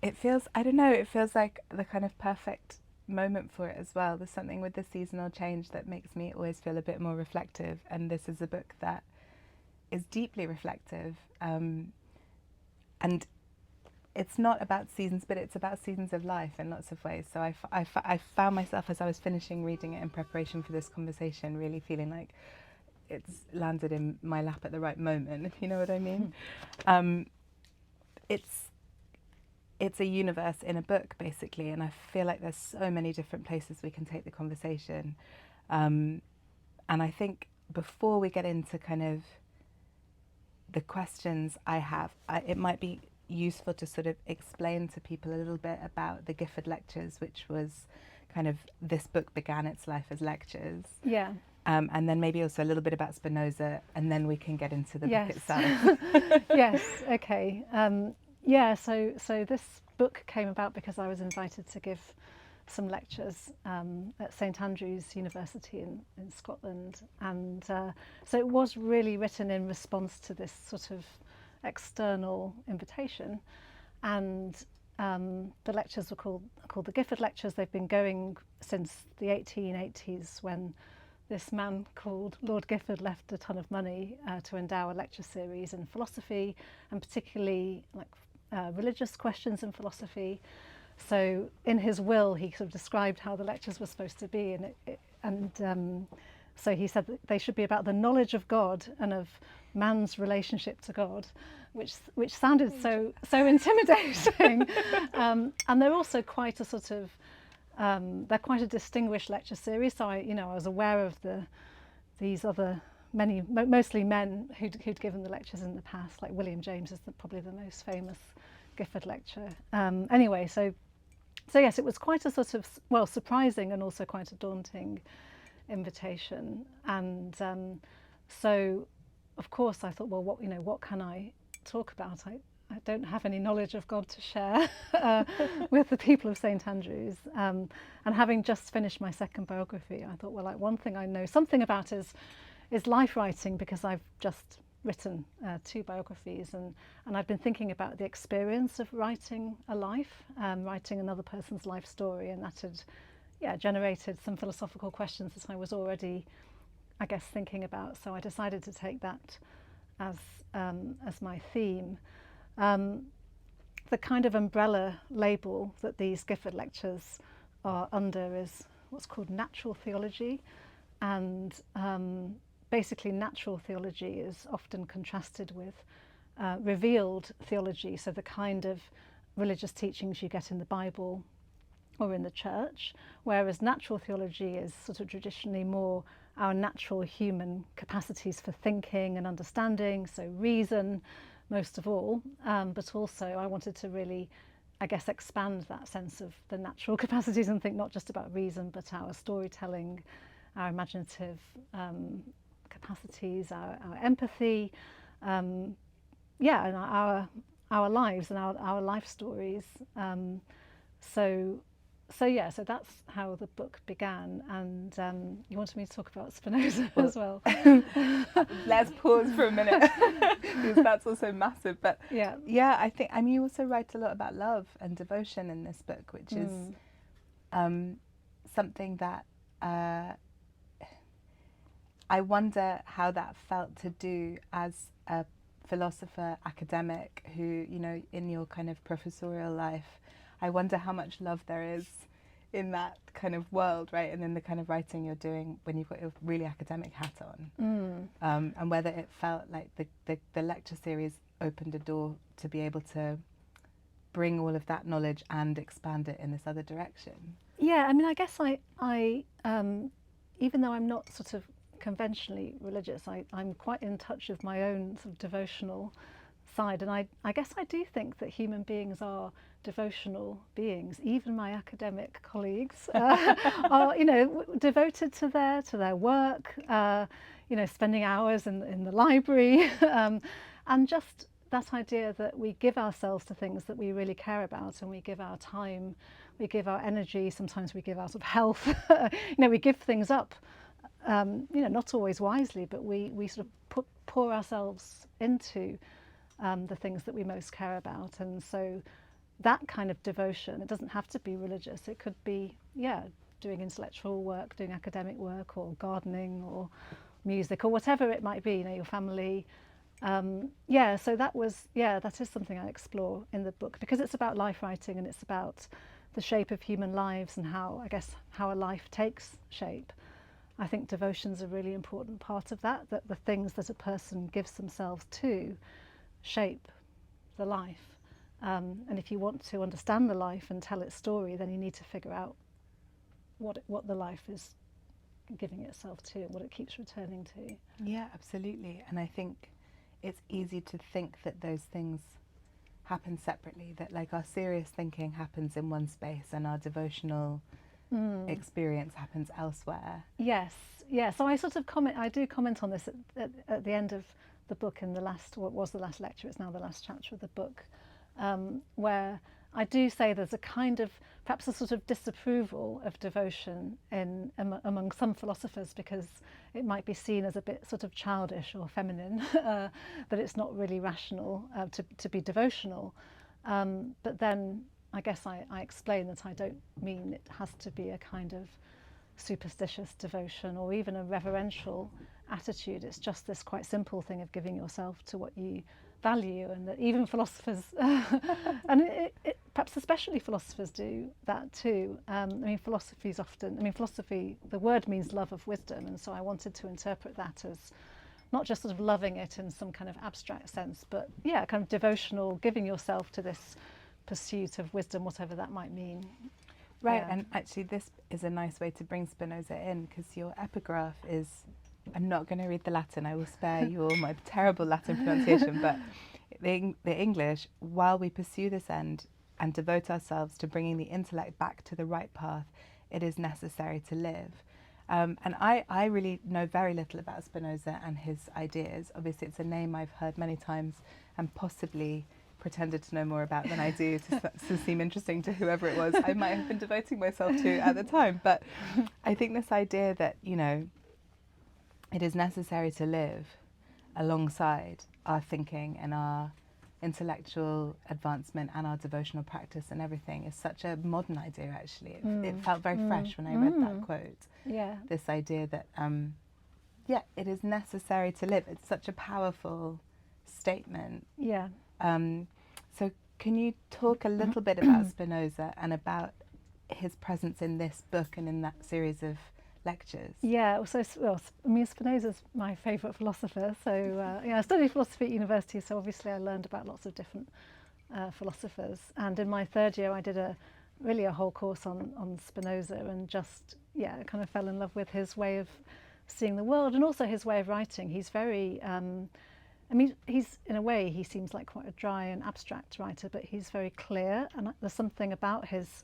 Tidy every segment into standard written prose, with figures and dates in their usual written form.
It feels, I don't know, it feels like the kind of perfect moment for it as well. There's something with the seasonal change that makes me always feel a bit more reflective, and this is a book that is deeply reflective. And it's not about seasons, but it's about seasons of life in lots of ways. So I found myself, as I was finishing reading it in preparation for this conversation, really feeling like it's landed in my lap at the right moment, if you know what I mean. It's a universe in a book, basically, and I feel like there's so many different places we can take the conversation. And I think before we get into kind of the questions I have, it might be useful to sort of explain to people a little bit about the Gifford Lectures, which was kind of, this book began its life as lectures. Yeah. And then maybe also a little bit about Spinoza, and then we can get into the book itself. Yes, okay. Yeah, so this book came about because I was invited to give some lectures at St Andrews University in Scotland, and so it was really written in response to this sort of external invitation, and the lectures were called the Gifford Lectures. They've been going since the 1880s, when this man called Lord Gifford left a ton of money to endow a lecture series in philosophy, and particularly like religious questions in philosophy. So in his will, he sort of described how the lectures were supposed to be, and so he said that they should be about the knowledge of God and of man's relationship to God, which sounded so intimidating. And they're also quite a sort of they're quite a distinguished lecture series. So I was aware of these other mostly men who'd given the lectures in the past, like William James is probably the most famous Gifford lecture. Anyway, so yes, it was quite a sort of, well, surprising and also quite a daunting invitation. And so, of course, I thought, well, what can I talk about? I don't have any knowledge of God to share with the people of St Andrews. And having just finished my second biography, I thought, well, like, one thing I know something about is life writing, because I've just written 2 biographies, and I've been thinking about the experience of writing a life, writing another person's life story, and that had generated some philosophical questions that I was already, I guess, thinking about. So I decided to take that as my theme. The kind of umbrella label that these Gifford Lectures are under is what's called natural theology, and basically natural theology is often contrasted with revealed theology, so the kind of religious teachings you get in the Bible or in the church, whereas natural theology is sort of traditionally more our natural human capacities for thinking and understanding, so reason most of all, but also I wanted to really, I guess, expand that sense of the natural capacities and think not just about reason, but our storytelling, our imaginative capacities, our empathy, and our lives and our life stories. So that's how the book began. And you wanted me to talk about Spinoza as well. Let's pause for a minute, because that's also massive. But yeah, I think, I mean, you also write a lot about love and devotion in this book, which is something that I wonder how that felt to do as a philosopher, academic, who, in your kind of professorial life, I wonder how much love there is in that kind of world, right? And in the kind of writing you're doing when you've got your really academic hat on. And whether it felt like the lecture series opened a door to be able to bring all of that knowledge and expand it in this other direction. Yeah, I mean, I guess I even though I'm not sort of conventionally religious, I'm quite in touch with my own sort of devotional side, and I guess I do think that human beings are devotional beings. Even my academic colleagues are, devoted to their work, spending hours in the library, and just that idea that we give ourselves to things that we really care about, and we give our time, we give our energy, sometimes we give our sort of health, we give things up, not always wisely, but we sort of pour ourselves into the things that we most care about. And so that kind of devotion, it doesn't have to be religious, it could be, doing intellectual work, doing academic work, or gardening, or music, or whatever it might be, your family. So that is something I explore in the book, because it's about life writing, and it's about the shape of human lives and how a life takes shape. I think devotion's a really important part of that the things that a person gives themselves to shape the life. And if you want to understand the life and tell its story, then you need to figure out what the life is giving itself to and what it keeps returning to. Yeah, absolutely. And I think it's easy to think that those things happen separately, that like our serious thinking happens in one space and our devotional experience happens elsewhere. Yes. So I sort of comment on this at the end of the book, in the last lecture, it's now the last chapter of the book, where I do say there's a kind of, perhaps a sort of disapproval of devotion among some philosophers, because it might be seen as a bit sort of childish or feminine, that it's not really rational to be devotional. But then I guess I explain that I don't mean it has to be a kind of superstitious devotion or even a reverential attitude. It's just this quite simple thing of giving yourself to what you value, and that even philosophers, and perhaps especially philosophers, do that too. Philosophy, the word means love of wisdom, and so I wanted to interpret that as not just sort of loving it in some kind of abstract sense, but kind of devotional, giving yourself to this pursuit of wisdom, whatever that might mean. Right, and actually this is a nice way to bring Spinoza in, because your epigraph is, I'm not going to read the Latin, I will spare you all my terrible Latin pronunciation, but the English, while we pursue this end and devote ourselves to bringing the intellect back to the right path, it is necessary to live. And I really know very little about Spinoza and his ideas. Obviously it's a name I've heard many times and possibly pretended to know more about than I do to seem interesting to whoever it was I might have been devoting myself to at the time. But I think this idea that, it is necessary to live alongside our thinking and our intellectual advancement and our devotional practice and everything is such a modern idea, actually. It felt very fresh when I read that quote. Yeah. This idea that, it is necessary to live. It's such a powerful statement. Yeah. So can you talk a little bit about Spinoza and about his presence in this book and in that series of lectures? Yeah, Spinoza's my favourite philosopher. So I studied philosophy at university, so obviously I learned about lots of different philosophers. And in my third year, I did a whole course on Spinoza, and just kind of fell in love with his way of seeing the world and also his way of writing. He's very he's, in a way, he seems like quite a dry and abstract writer, but he's very clear, and there's something about his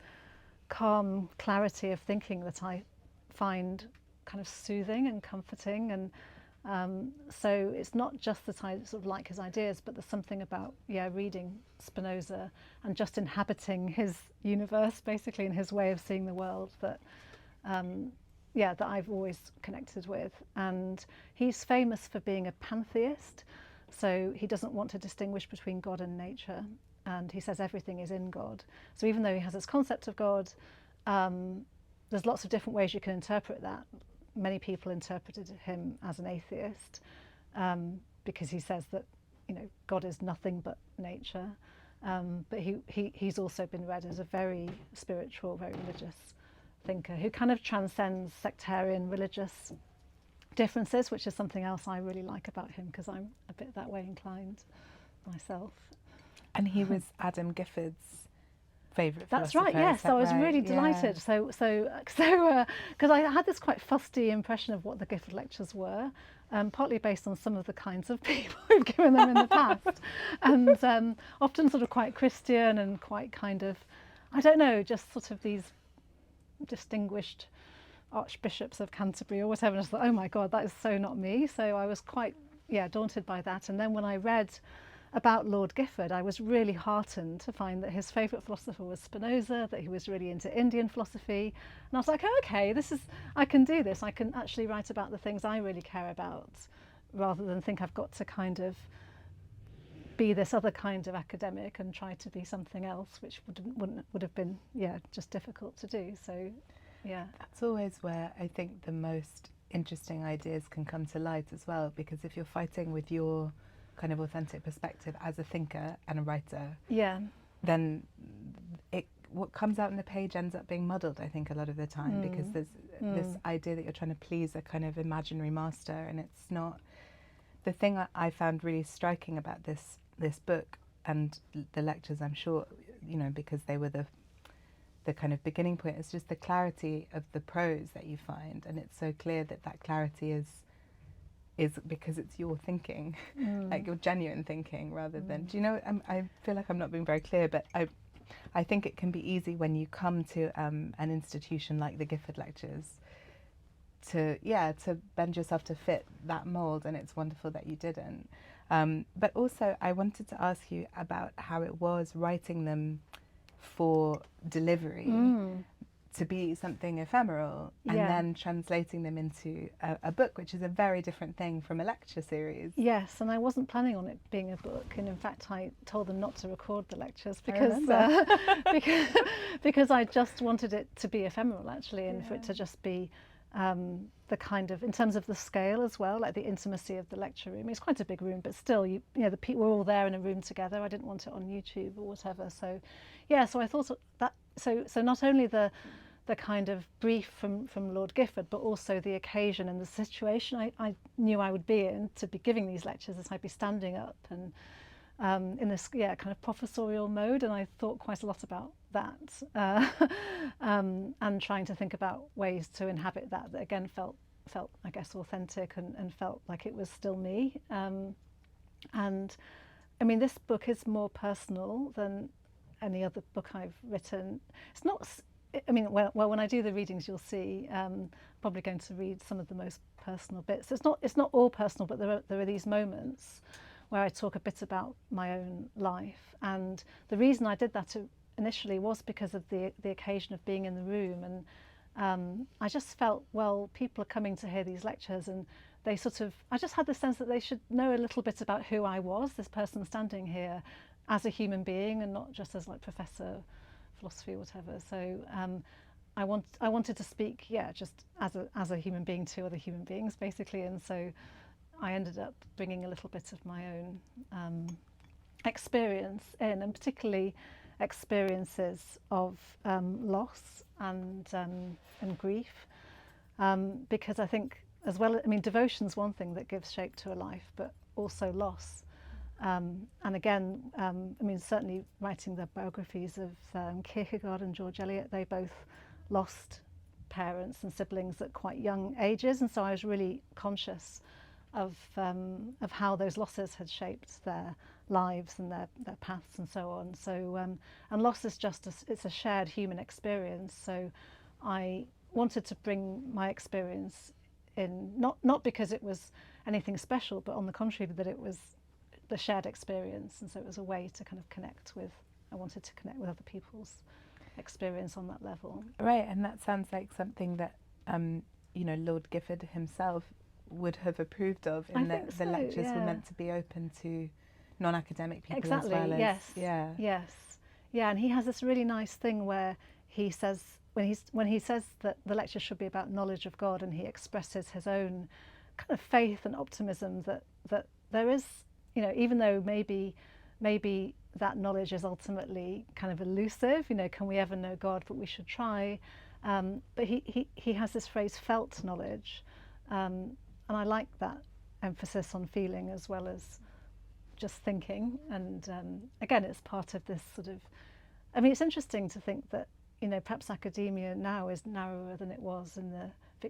calm clarity of thinking that I find kind of soothing and comforting. And so it's not just that I sort of like his ideas, but there's something about reading Spinoza and just inhabiting his universe, basically, and his way of seeing the world, that that I've always connected with. And he's famous for being a pantheist, so he doesn't want to distinguish between God and nature, and he says everything is in God. So even though he has this concept of God, there's lots of different ways you can interpret that. Many people interpreted him as an atheist, because he says that God is nothing but nature, but he's also been read as a very spiritual, very religious thinker who kind of transcends sectarian religious differences, which is something else I really like about him, because I'm a bit that way inclined myself. And he was Adam Gifford's favourite philosopher. That's right, yes. So I was really delighted. Yeah. So because I had this quite fusty impression of what the Gifford lectures were, partly based on some of the kinds of people who've given them in the past, and often sort of quite Christian and quite kind of, I don't know, just sort of these distinguished archbishops of Canterbury or whatever. And I was like, oh my God, that is so not me. So I was quite daunted by that. And then when I read about Lord Gifford, I was really heartened to find that his favourite philosopher was Spinoza, that he was really into Indian philosophy. And I was like, oh, okay, I can do this. I can actually write about the things I really care about, rather than think I've got to kind of be this other kind of academic and try to be something else, which would have been just difficult to do. So that's always where I think the most interesting ideas can come to light as well, because if you're fighting with your kind of authentic perspective as a thinker and a writer, then what comes out in the page ends up being muddled, I think, a lot of the time, because there's this idea that you're trying to please a kind of imaginary master, and it's not. The thing I found really striking about this book and the lectures, I'm sure, you know, because they were the kind of beginning point, is just the clarity of the prose that you find, and it's so clear that clarity is because it's your thinking, like your genuine thinking, rather than. Do you know? I feel like I'm not being very clear, but I think it can be easy when you come to an institution like the Gifford Lectures to bend yourself to fit that mould, and it's wonderful that you didn't. But also I wanted to ask you about how it was writing them for delivery, to be something ephemeral, and then translating them into a book, which is a very different thing from a lecture series. Yes, and I wasn't planning on it being a book, and in fact I told them not to record the lectures because because I just wanted it to be ephemeral, actually, and for it to just be the kind of, in terms of the scale as well, like the intimacy of the lecture room. It's quite a big room, but still, you know, the people were all there in a room together. I didn't want it on YouTube or whatever. So, so I thought that. So not only the kind of brief from Lord Gifford, but also the occasion and the situation I knew I would be in to be giving these lectures, as I'd be standing up and in this kind of professorial mode, and I thought quite a lot about that, and trying to think about ways to inhabit that again felt I guess authentic and felt like it was still me. And I mean, this book is more personal than any other book I've written. It's not. I mean, well, when I do the readings, you'll see. I'm probably going to read some of the most personal bits. It's not all personal, but there are these moments where I talk a bit about my own life. And the reason I did that initially was because of the occasion of being in the room. And I just felt, well, people are coming to hear these lectures, and they I just had the sense that they should know a little bit about who I was, this person standing here, as a human being, and not just as like professor, philosophy or whatever. So I wanted to speak, just as a human being to other human beings, basically. And so I ended up bringing a little bit of my own experience in, and particularly experiences of loss and grief, because I think, as well, I mean, devotion's one thing that gives shape to a life, but also loss. And again, I mean, certainly writing the biographies of Kierkegaard and George Eliot, they both lost parents and siblings at quite young ages, and so I was really conscious of how those losses had shaped their lives and their paths and so on. So and loss is just it's a shared human experience. So I wanted to bring my experience in, not because it was anything special, but on the contrary, that it was the shared experience, and so it was a way to kind of I wanted to connect with other people's experience on that level. Right, and that sounds like something that you know, Lord Gifford himself would have approved of, in that the lectures were meant to be open to non-academic people as well as and he has this really nice thing where he says, when he says that the lecture should be about knowledge of God, and he expresses his own kind of faith and optimism that there is, you know, even though maybe that knowledge is ultimately kind of elusive, you know, can we ever know God? But we should try. But he has this phrase, felt knowledge, and I like that emphasis on feeling as well as just thinking. And again, it's part of this sort of, I mean, it's interesting to think that, you know, perhaps academia now is narrower than it was in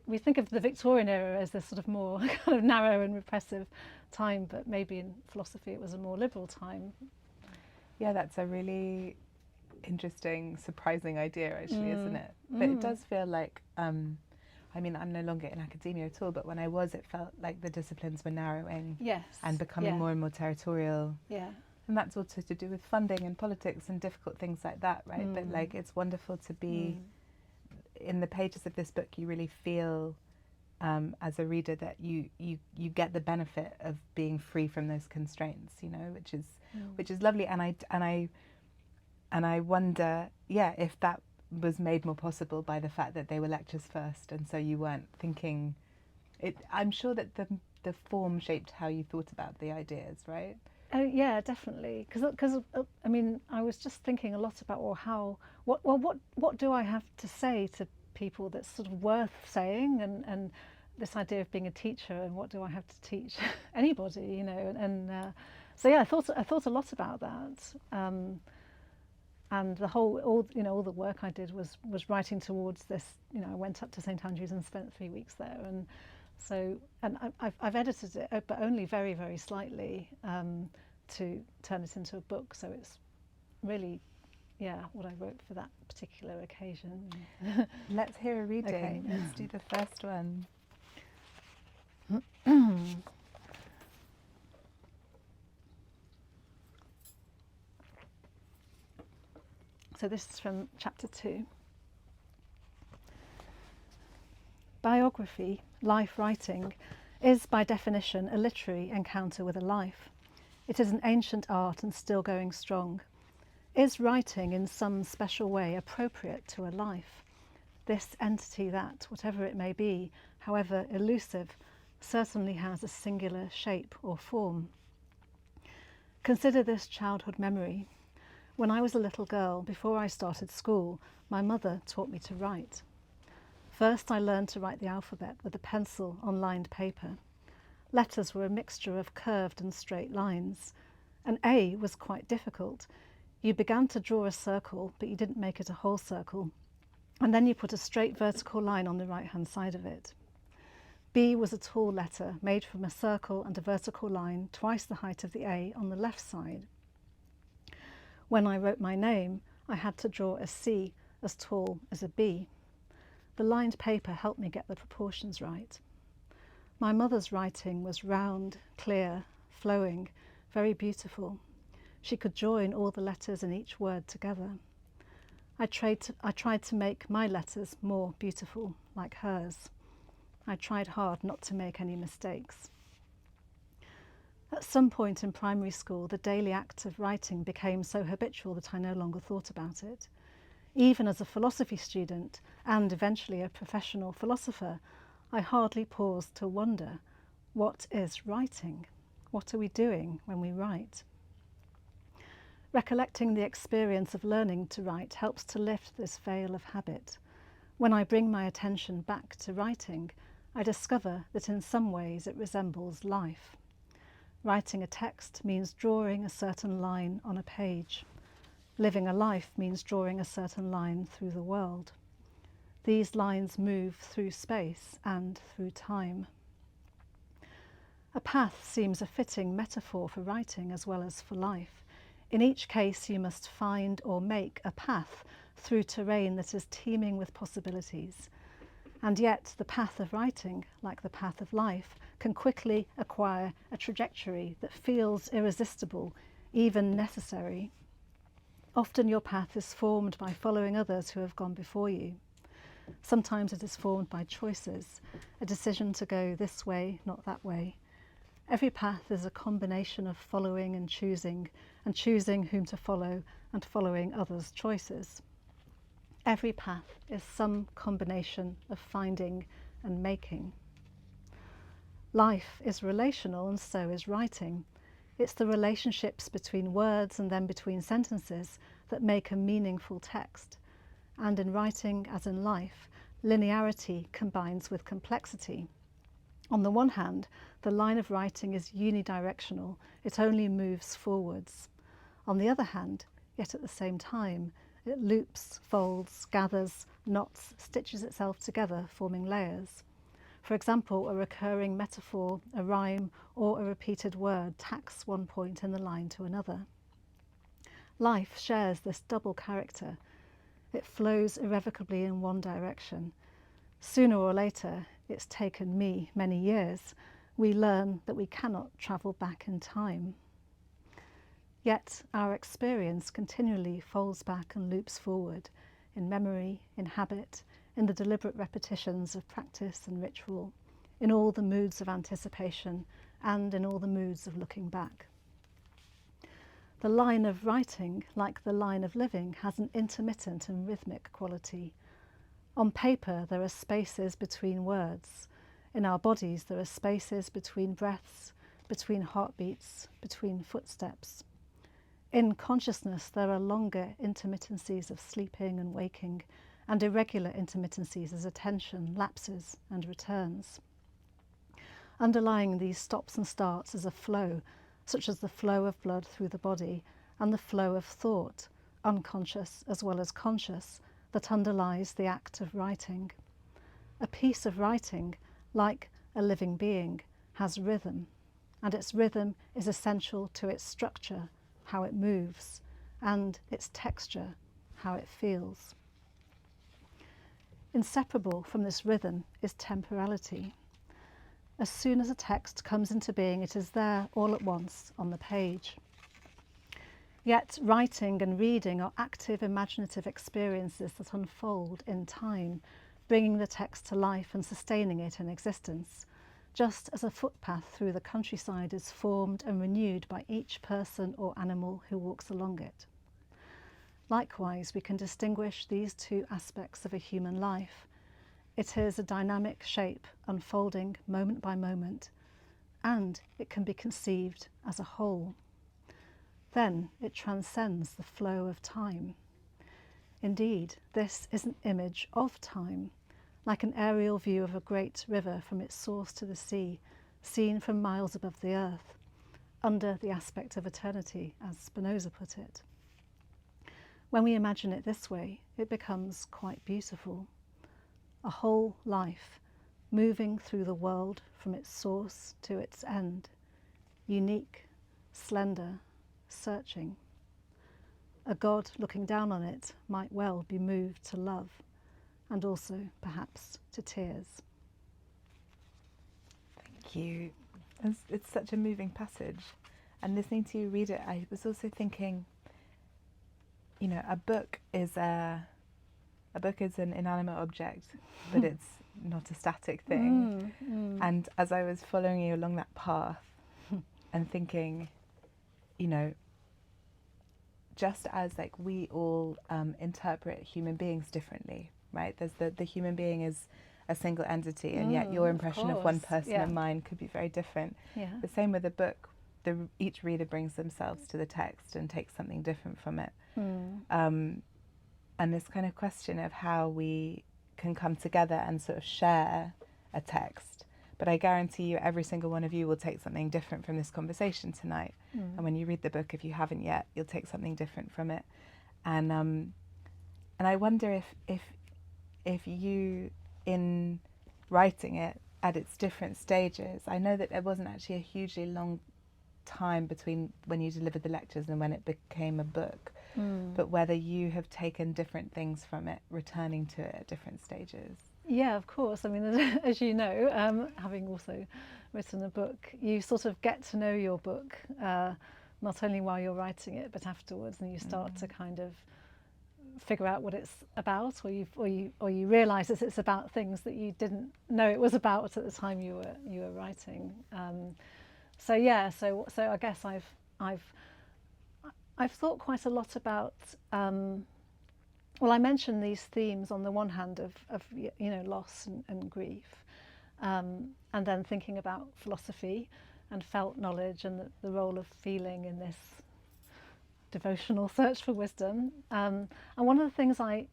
we think of the Victorian era as this sort of more kind of narrow and repressive time, but maybe in philosophy it was a more liberal time. Yeah, that's a really interesting, surprising idea, actually, isn't it? But it does feel like, I mean, I'm no longer in academia at all, but when I was, it felt like the disciplines were narrowing and becoming more and more territorial. Yeah. And that's also to do with funding and politics and difficult things like that, right? But like, it's wonderful to be in the pages of this book. You really feel as a reader, that you get the benefit of being free from those constraints, you know, which is lovely. And I wonder, yeah, if that was made more possible by the fact that they were lectures first, and so you weren't thinking it. I'm sure that the form shaped how you thought about the ideas, right? Oh yeah, definitely. Because I mean, I was just thinking a lot about what do I have to say to people that's sort of worth saying, and this idea of being a teacher, and what do I have to teach anybody, you know, so yeah, I thought a lot about that. And all the work I did was writing towards this. You know, I went up to St Andrews and spent 3 weeks there, and so I've edited it, but only very, very slightly, to turn it into a book. So it's really, yeah, what I wrote for that particular occasion. Let's hear a reading. Okay. Let's do the first one. So this is from chapter 2. Biography, life writing, is by definition a literary encounter with a life. It is an ancient art and still going strong. Is writing in some special way appropriate to a life? This entity that, whatever it may be, however elusive, certainly has a singular shape or form. Consider this childhood memory. When I was a little girl, before I started school, my mother taught me to write. First, I learned to write the alphabet with a pencil on lined paper. Letters were a mixture of curved and straight lines. An A was quite difficult. You began to draw a circle, but you didn't make it a whole circle. And then you put a straight vertical line on the right-hand side of it. B was a tall letter made from a circle and a vertical line twice the height of the A on the left side. When I wrote my name, I had to draw a C as tall as a B. The lined paper helped me get the proportions right. My mother's writing was round, clear, flowing, very beautiful. She could join all the letters in each word together. I tried to make my letters more beautiful, like hers. I tried hard not to make any mistakes. At some point in primary school, the daily act of writing became so habitual that I no longer thought about it. Even as a philosophy student and eventually a professional philosopher, I hardly paused to wonder, what is writing? What are we doing when we write? Recollecting the experience of learning to write helps to lift this veil of habit. When I bring my attention back to writing, I discover that in some ways it resembles life. Writing a text means drawing a certain line on a page. Living a life means drawing a certain line through the world. These lines move through space and through time. A path seems a fitting metaphor for writing as well as for life. In each case, you must find or make a path through terrain that is teeming with possibilities. And yet, the path of writing, like the path of life, can quickly acquire a trajectory that feels irresistible, even necessary. Often your path is formed by following others who have gone before you. Sometimes it is formed by choices, a decision to go this way, not that way. Every path is a combination of following and choosing whom to follow, and following others' choices. Every path is some combination of finding and making. Life is relational, and so is writing. It's the relationships between words and then between sentences that make a meaningful text. And in writing, as in life, linearity combines with complexity. On the one hand, the line of writing is unidirectional, it only moves forwards. On the other hand, yet at the same time, it loops, folds, gathers, knots, stitches itself together, forming layers. For example, a recurring metaphor, a rhyme, or a repeated word tacks one point in the line to another. Life shares this double character. It flows irrevocably in one direction. Sooner or later, it's taken me many years, we learn that we cannot travel back in time. Yet our experience continually folds back and loops forward, in memory, in habit, in the deliberate repetitions of practice and ritual. in all the moods of anticipation and in all the moods of looking back. The line of writing, like the line of living, has an intermittent and rhythmic quality. On paper, there are spaces between words. In our bodies, there are spaces between breaths, between heartbeats, between footsteps. In consciousness, there are longer intermittencies of sleeping and waking, and irregular intermittencies as attention lapses and returns. Underlying these stops and starts is a flow, such as the flow of blood through the body and the flow of thought, unconscious as well as conscious, that underlies the act of writing. A piece of writing, like a living being, has rhythm, and its rhythm is essential to its structure, how it moves, and its texture, how it feels. Inseparable from this rhythm is temporality. As soon as a text comes into being, it is there all at once on the page. Yet writing and reading are active imaginative experiences that unfold in time, bringing the text to life and sustaining it in existence, just as a footpath through the countryside is formed and renewed by each person or animal who walks along it. Likewise, we can distinguish these two aspects of a human life. It is a dynamic shape unfolding moment by moment, and it can be conceived as a whole. Then it transcends the flow of time. Indeed, this is an image of time, like an aerial view of a great river from its source to the sea, seen from miles above the earth, under the aspect of eternity, as Spinoza put it. When we imagine it this way, it becomes quite beautiful. A whole life, moving through the world from its source to its end, unique, slender, searching. A God looking down on it might well be moved to love, and also perhaps to tears. Thank you. It's such a moving passage. And listening to you read it, I was also thinking, you know, a book is an inanimate object, but it's not a static thing. And as I was following you along that path and thinking, you know, just as like we all interpret human beings differently, right? There's the human being is a single entity, and yet your impression of one person and mine could be very different. Yeah. The same with a book. Each reader brings themselves to the text and takes something different from it. And this kind of question of how we can come together and sort of share a text. But I guarantee you, every single one of you will take something different from this conversation tonight. And when you read the book, if you haven't yet, you'll take something different from it. And I wonder if you, in writing it at its different stages, I know that there wasn't actually a hugely long time between when you delivered the lectures and when it became a book, but whether you have taken different things from it, returning to it at different stages. Yeah, of course. I mean, as you know, having also written a book, you sort of get to know your book, not only while you're writing it, but afterwards, and you start to kind of figure out what it's about, or you realise that it's about things that you didn't know it was about at the time you were writing. So yeah, so I guess I've thought quite a lot about. Well, I mentioned these themes on the one hand of you know, loss and grief, and then thinking about philosophy and felt knowledge and the role of feeling in this devotional search for wisdom. And one of the things I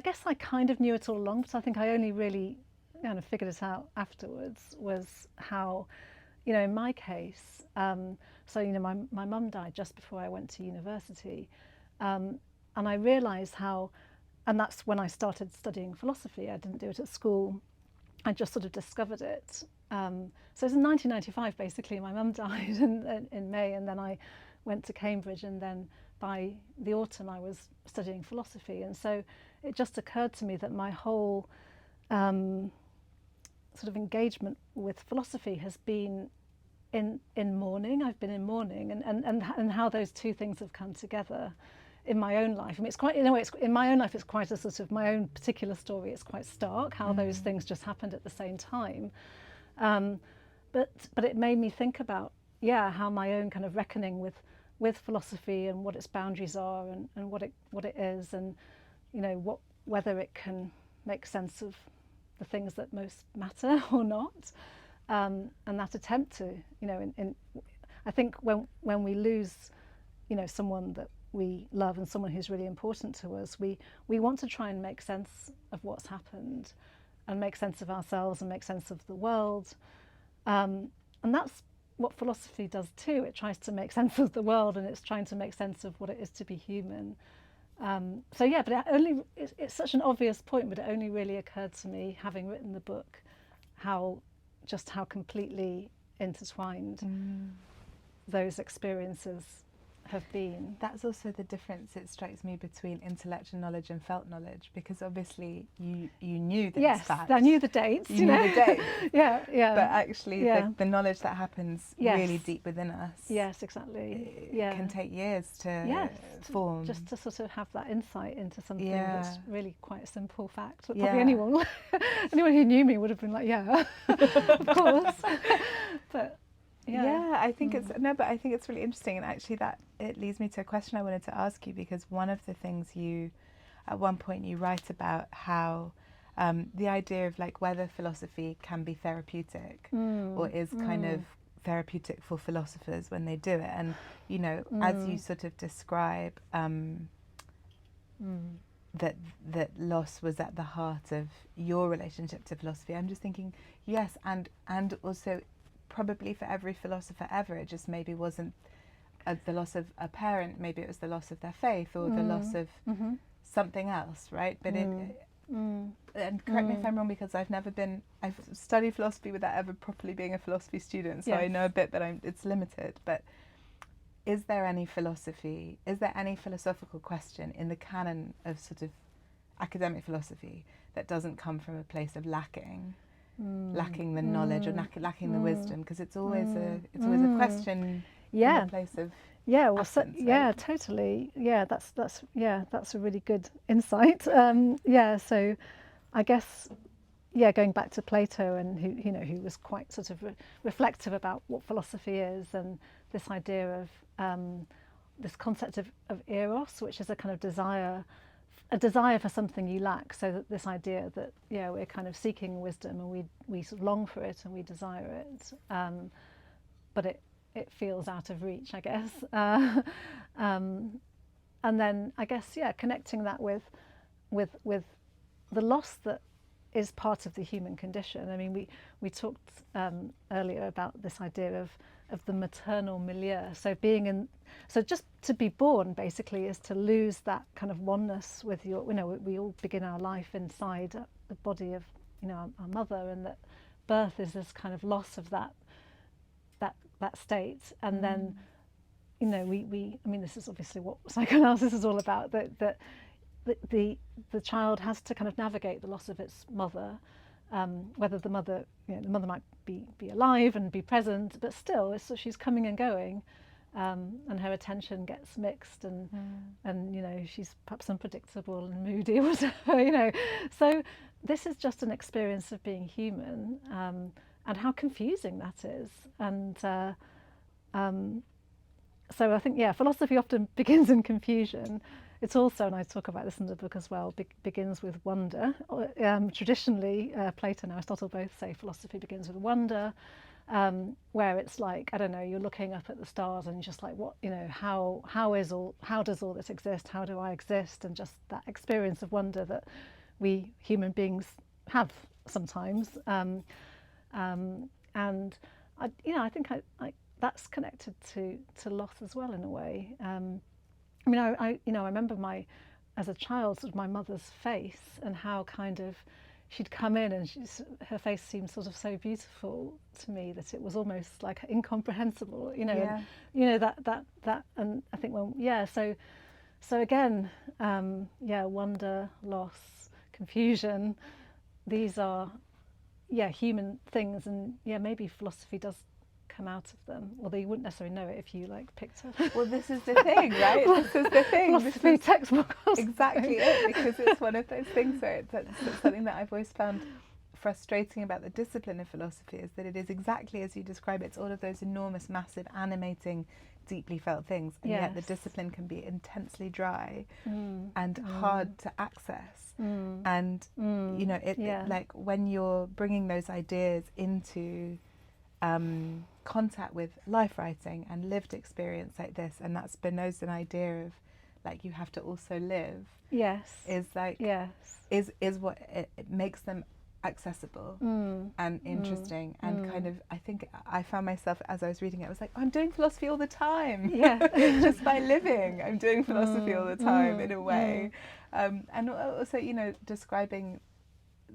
guess I kind of knew it all along, but I think I only really kind of figured it out afterwards, was how, you know, in my case, so, you know, my mum died just before I went to university. And I realised how, and that's when I started studying philosophy. I didn't do it at school. I just sort of discovered it. So it was in 1995, basically. My mum died in May, and then I went to Cambridge, and then by the autumn I was studying philosophy. And so it just occurred to me that my whole sort of engagement with philosophy has been in mourning. I've been in mourning, and how those two things have come together in my own life. I mean, it's quite, in a way, in my own life, it's quite a sort of my own particular story. It's quite stark how those things just happened at the same time. But it made me think about, how my own kind of reckoning with philosophy and what its boundaries are, and what it is, and whether it can make sense of the things that most matter or not, and that attempt to, I think when we lose, someone that we love and someone who's really important to us, we want to try and make sense of what's happened, and make sense of ourselves, and make sense of the world, and that's what philosophy does too. It tries to make sense of the world, and it's trying to make sense of what it is to be human. But it's such an obvious point, but it only really occurred to me, having written the book, how completely intertwined those experiences have been. That's also the difference, it strikes me, between intellectual knowledge and felt knowledge, because obviously you knew this fact. Yes, I knew the dates. You knew the dates. Yeah. But actually the knowledge that happens really deep within us. Yes, exactly. It can take years to form. Just to sort of have that insight into something that's really quite a simple fact. But probably anyone who knew me would have been like, of course. But I think I think it's really interesting, and actually that it leads me to a question I wanted to ask you, because one of the things at one point you write about how the idea of like whether philosophy can be therapeutic or is kind of therapeutic for philosophers when they do it, and as you sort of describe that loss was at the heart of your relationship to philosophy. I'm just thinking, yes, and also probably for every philosopher ever, it just maybe wasn't the loss of a parent, maybe it was the loss of their faith, or the loss of something else, right? But and correct me if I'm wrong, because I've studied philosophy without ever properly being a philosophy student, so I know a bit, but it's limited. But is there any philosophical question in the canon of sort of academic philosophy that doesn't come from a place of lacking the knowledge, or lacking the wisdom? Because it's always a question in a place of absence, right? Totally. That's a really good insight. So I guess going back to Plato, and who was quite sort of reflective about what philosophy is, and this idea of this concept of eros, which is a kind of desire for something you lack. So that this idea that we're kind of seeking wisdom, and we sort of long for it, and we desire it, but it feels out of reach, I guess. And then I guess connecting that with the loss that is part of the human condition. I mean, we talked earlier about this idea of the maternal milieu. So just to be born basically is to lose that kind of oneness with your, we all begin our life inside the body of our mother, and that birth is this kind of loss of that state. And then I mean, this is obviously what psychoanalysis is all about, that the child has to kind of navigate the loss of its mother, whether the mother might be alive and be present, but still she's coming and going, and her attention gets mixed, and she's perhaps unpredictable and moody or whatever, so this is just an experience of being human, and how confusing that is. And so I think philosophy often begins in confusion. It's also, and I talk about this in the book as well, begins with wonder. Traditionally, Plato and Aristotle both say philosophy begins with wonder, where it's like, I don't know, you're looking up at the stars and you're just like, what, how does all this exist? How do I exist? And just that experience of wonder that we human beings have sometimes. And I think that's connected to loss as well, in a way. I mean, I remember as a child, sort of my mother's face, and how kind of she'd come in, and her face seemed sort of so beautiful to me that it was almost like incomprehensible, and, that, and I think, so again, wonder, loss, confusion, these are, human things, and maybe philosophy does come out of them, although you wouldn't necessarily know it if you picked up. Well, this is the thing, right? This is the thing. Philosophy textbook. Exactly it, because it's one of those things where it's something that I've always found frustrating about the discipline of philosophy is that it is exactly as you describe it. It's all of those enormous, massive, animating, deeply felt things, and yet the discipline can be intensely dry and hard to access. And you know, like when you're bringing those ideas into contact with life writing and lived experience like this, and that Spinozan idea of like you have to also live, is like is what it makes them accessible and interesting and kind of, I think I found myself as I was reading it, I was like, oh, I'm doing philosophy all the time. Just by living, I'm doing philosophy all the time in a way. And also, you know, describing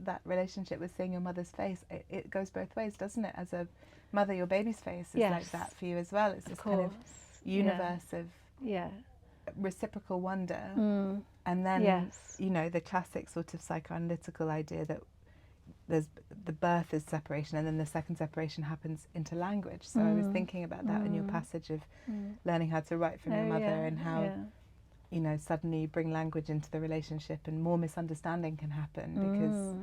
that relationship with seeing your mother's face, it goes both ways, doesn't it? As a mother, your baby's face is like that for you as well. It's this kind of universe of reciprocal wonder. And then, you know, the classic sort of psychoanalytical idea that there's the birth is separation and then the second separation happens into language. So I was thinking about that in your passage of learning how to write from your mother and how, you know, suddenly you bring language into the relationship and more misunderstanding can happen because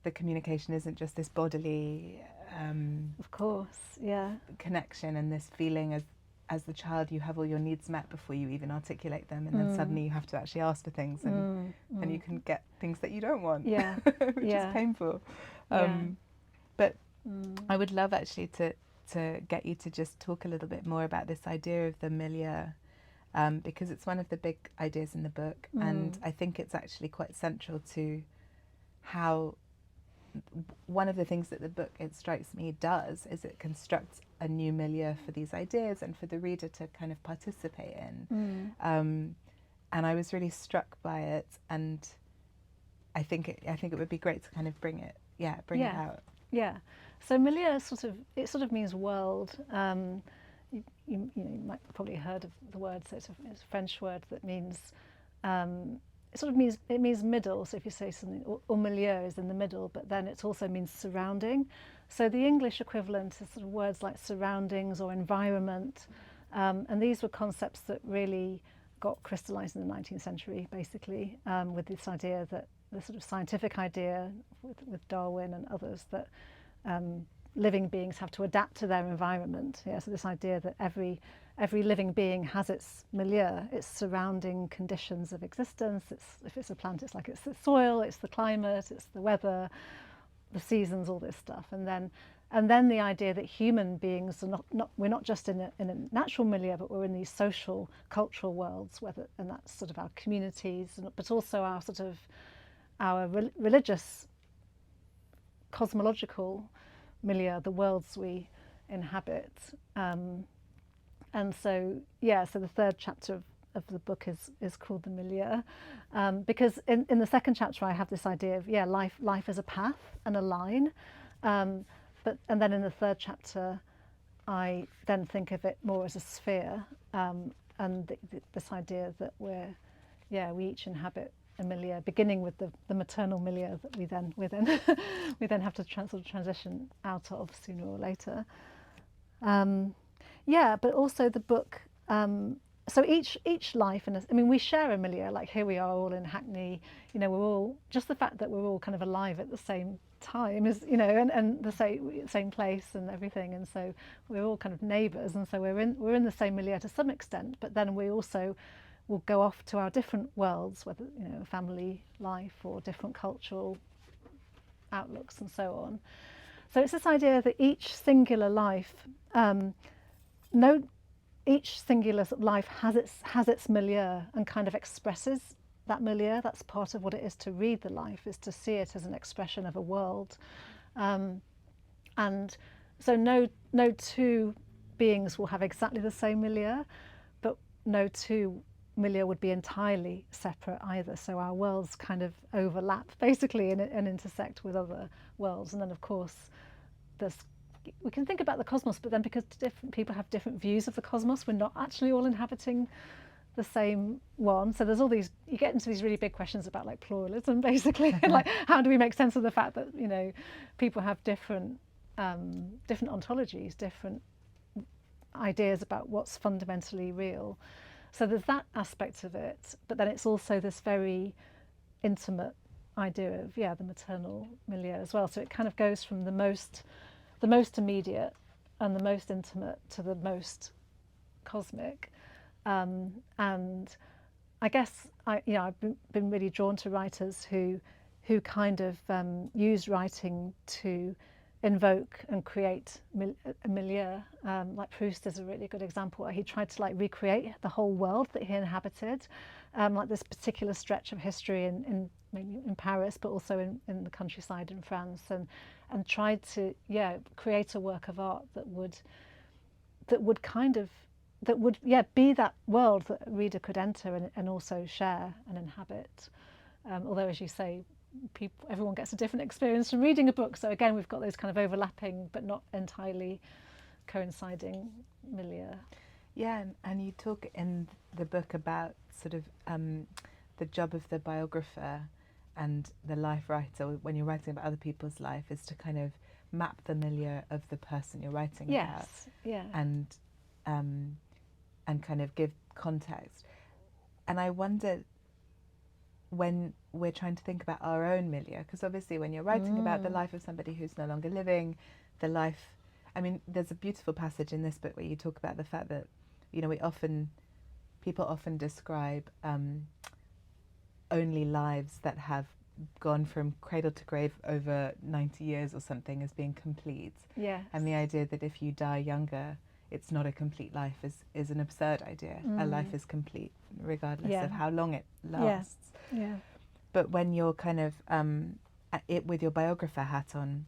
the communication isn't just this bodily connection and this feeling as the child you have all your needs met before you even articulate them, and then suddenly you have to actually ask for things and you can get things that you don't want, which is painful. But I would love actually to get you to just talk a little bit more about this idea of the milieu, because it's one of the big ideas in the book, and I think it's actually quite central to how one of the things that the book, it strikes me, does is it constructs a new milieu for these ideas and for the reader to kind of participate in. And I was really struck by it, and I think it would be great to kind of bring it out. So milieu sort of means world. You might probably heard of the word. So it's a French word that means it means middle. So if you say something, or milieu is in the middle, but then it also means surrounding. So the English equivalent is sort of words like surroundings or environment, and these were concepts that really got crystallized in the 19th century, basically, with this idea that the sort of scientific idea with Darwin and others that living beings have to adapt to their environment. So this idea that every living being has its milieu, its surrounding conditions of existence. If it's a plant, it's like it's the soil, it's the climate, it's the weather, the seasons, all this stuff. And then the idea that human beings are we're not just in a natural milieu, but we're in these social, cultural worlds, and that's sort of our communities, but also our religious, cosmological milieu, the worlds we inhabit. And so the third chapter of the book is called the milieu, because in the second chapter I have this idea of life as a path and a line, and then in the third chapter I then think of it more as a sphere, and this idea that we each inhabit a milieu, beginning with the maternal milieu that we then have to sort of transition out of sooner or later. But also the book. So each life, we share a milieu. Like here we are all in Hackney. You know, we're all, just the fact that we're all kind of alive at the same time is, you know, and the same place and everything. And so we're all kind of neighbours, and so we're in the same milieu to some extent. But then we also will go off to our different worlds, whether, you know, family life or different cultural outlooks and so on. So it's this idea that each singular life, each singular life has its milieu and kind of expresses that milieu. That's part of what it is to read the life, is to see it as an expression of a world. And so no two beings will have exactly the same milieu, but no two milieu would be entirely separate either. So our worlds kind of overlap basically and intersect with other worlds. And then of course we can think about the cosmos, but then because different people have different views of the cosmos, we're not actually all inhabiting the same one. So there's all these, you get into these really big questions about like pluralism basically, like how do we make sense of the fact that, you know, people have different ontologies, different ideas about what's fundamentally real. So there's that aspect of it, but then it's also this very intimate idea of the maternal milieu as well. So it kind of goes from the most immediate and the most intimate to the most cosmic. And I guess I've been really drawn to writers who kind of use writing to invoke and create a milieu. Like Proust is a really good example, where he tried to like recreate the whole world that he inhabited, like this particular stretch of history in maybe in Paris, but also in the countryside in France, and tried to create a work of art that would be that world that a reader could enter and also share and inhabit. Although, as you say, everyone gets a different experience from reading a book. So again, we've got those kind of overlapping but not entirely coinciding milieu. Yeah, and you talk in the book about sort of the job of the biographer and the life writer when you're writing about other people's life is to kind of map the milieu of the person you're writing about. Yeah. And kind of give context. And I wonder, when we're trying to think about our own milieu, because obviously when you're writing about the life of somebody who's no longer living, there's a beautiful passage in this book where you talk about the fact that, people often describe only lives that have gone from cradle to grave over 90 years or something as being complete. Yeah. And the idea that if you die younger, it's not a complete life is an absurd idea. A life is complete regardless of how long it lasts. Yeah. But when you're kind of with your biographer hat on,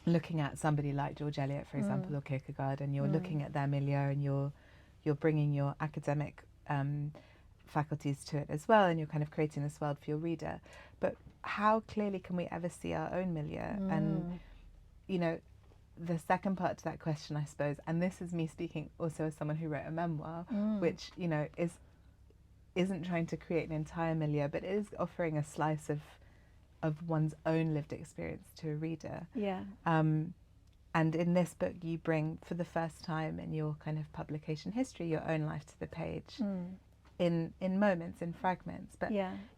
looking at somebody like George Eliot, for example, or Kierkegaard, and you're looking at their milieu, and you're bringing your academic faculties to it as well, and you're kind of creating this world for your reader. But how clearly can we ever see our own milieu? And the second part to that question, I suppose, and this is me speaking also as someone who wrote a memoir, which isn't trying to create an entire milieu, but is offering a slice of one's own lived experience to a reader. Yeah. And in this book, you bring, for the first time in your kind of publication history, your own life to the page, in moments, in fragments. But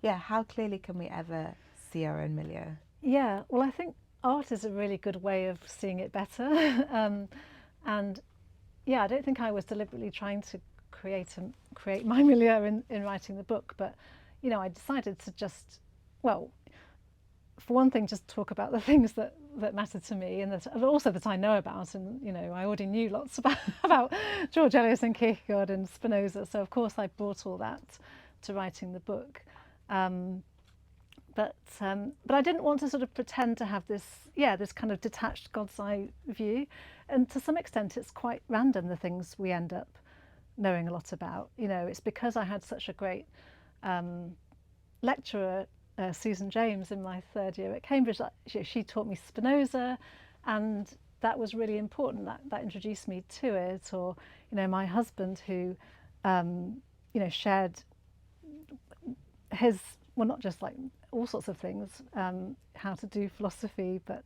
how clearly can we ever see our own milieu? Yeah. Well, I think art is a really good way of seeing it better. And I don't think I was deliberately trying to create my milieu in writing the book, but I decided to just, well, for one thing, just talk about the things that matter to me, and also that I know about. And I already knew lots about George Eliot and Kierkegaard and Spinoza, so of course I brought all that to writing the book. But I didn't want to sort of pretend to have this kind of detached God's eye view. And to some extent, it's quite random, the things we end up knowing a lot about. It's because I had such a great lecturer, Susan James, in my third year at Cambridge. She taught me Spinoza, and that was really important. That introduced me to it. Or, my husband, who, shared his, well, not just like all sorts of things, how to do philosophy, but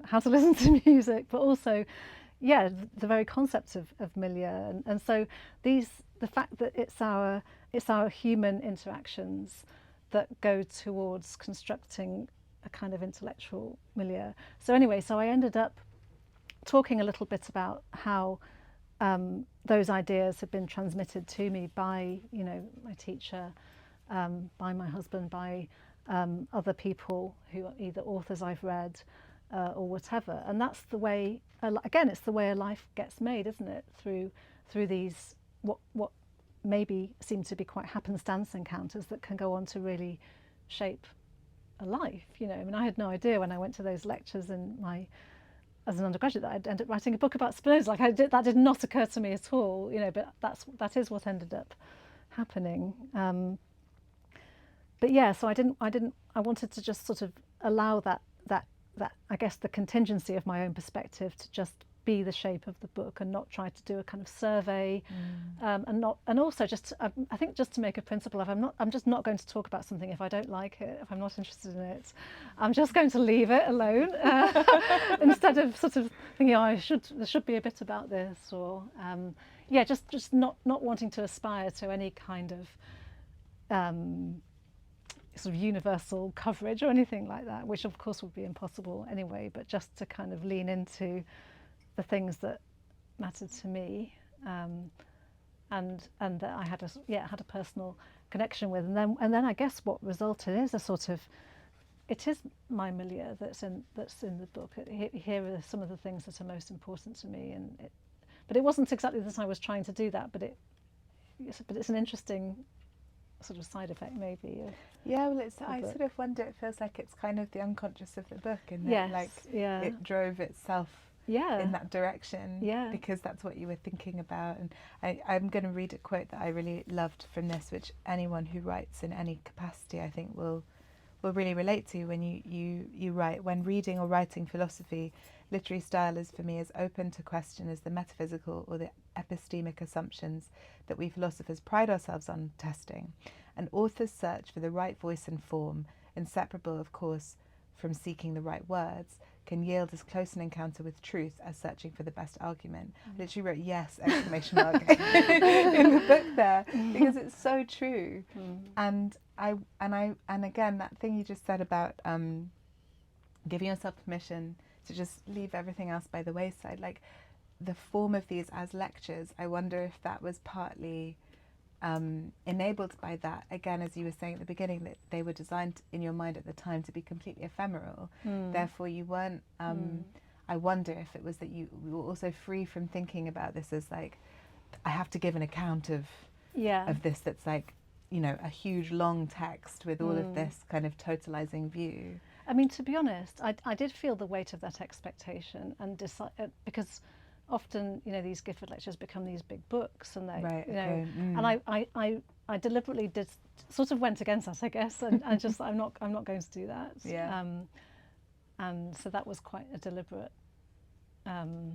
how to listen to music, but also the very concept of milieu. And so the fact that it's our human interactions that go towards constructing a kind of intellectual milieu. So anyway, I ended up talking a little bit about how those ideas have been transmitted to me by my teacher, by my husband, by other people who are either authors I've read or whatever. And that's the way, again, it's the way a life gets made, isn't it? Through these what maybe seem to be quite happenstance encounters that can go on to really shape a life. I had no idea when I went to those lectures as an undergraduate that I'd end up writing a book about Spinoza. That did not occur to me at all. But that is what ended up happening. But so I wanted to just sort of allow that I guess the contingency of my own perspective to just be the shape of the book, and not try to do a kind of survey, and also just I think just to make a principle of I'm just not going to talk about something if I don't like it, if I'm not interested in it. I'm just going to leave it alone, instead of sort of thinking, there should be a bit about this, or just not wanting to aspire to any kind of sort of universal coverage or anything like that, which of course would be impossible anyway, but just to kind of lean into the things that mattered to me, and that I had a personal connection with, and then I guess what resulted is a sort of, it is my milieu that's in the book. Here are some of the things that are most important to me, but it wasn't exactly that I was trying to do that, but it's an interesting sort of side effect maybe. Yeah, well, I sort of wonder, it feels like it's kind of the unconscious of the book, and yes, like yeah. it drove itself in that direction, because that's what you were thinking about. And I'm going to read a quote that I really loved from this, which anyone who writes in any capacity I think will really relate to. When you write, when reading or writing philosophy, literary style is for me as open to question as the metaphysical or the epistemic assumptions that we philosophers pride ourselves on testing. An author's search for the right voice and form, inseparable of course from seeking the right words, can yield as close an encounter with truth as searching for the best argument. I literally wrote yes, exclamation mark, in the book there, because it's so true. And again, that thing you just said about giving yourself permission to just leave everything else by the wayside, like the form of these as lectures, I wonder if that was partly enabled by that, again, as you were saying at the beginning, that they were designed in your mind at the time to be completely ephemeral. Therefore you weren't, I wonder if it was that you were also free from thinking about this as like, I have to give an account of this that's like, you know, a huge long text with all of this kind of totalizing view. I mean, to be honest, I did feel the weight of that expectation, and because often, you know, these Gifford lectures become these big books, and they, you know, and I deliberately sort of went against that, I guess, and just I'm not going to do that. Yeah. And so that was quite a deliberate. So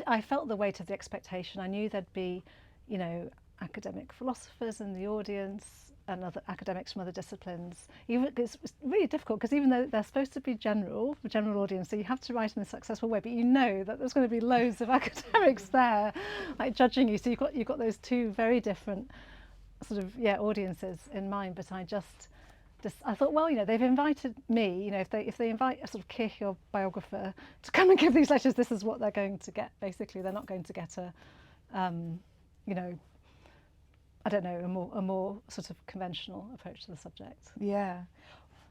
I felt the weight of the expectation. I knew there'd be, you know, academic philosophers in the audience and other academics from other disciplines. It's really difficult because even though they're supposed to be general audience, so you have to write in a successful way, but you know that there's going to be loads of academics there, like judging you. So you've got those two very different sort of audiences in mind. But I thought, well, you know, they've invited me. You know, if they invite a sort of Kirch, your biographer, to come and give these lectures, this is what they're going to get. Basically, they're not going to get a, you know, I don't know, a more sort of conventional approach to the subject. Yeah.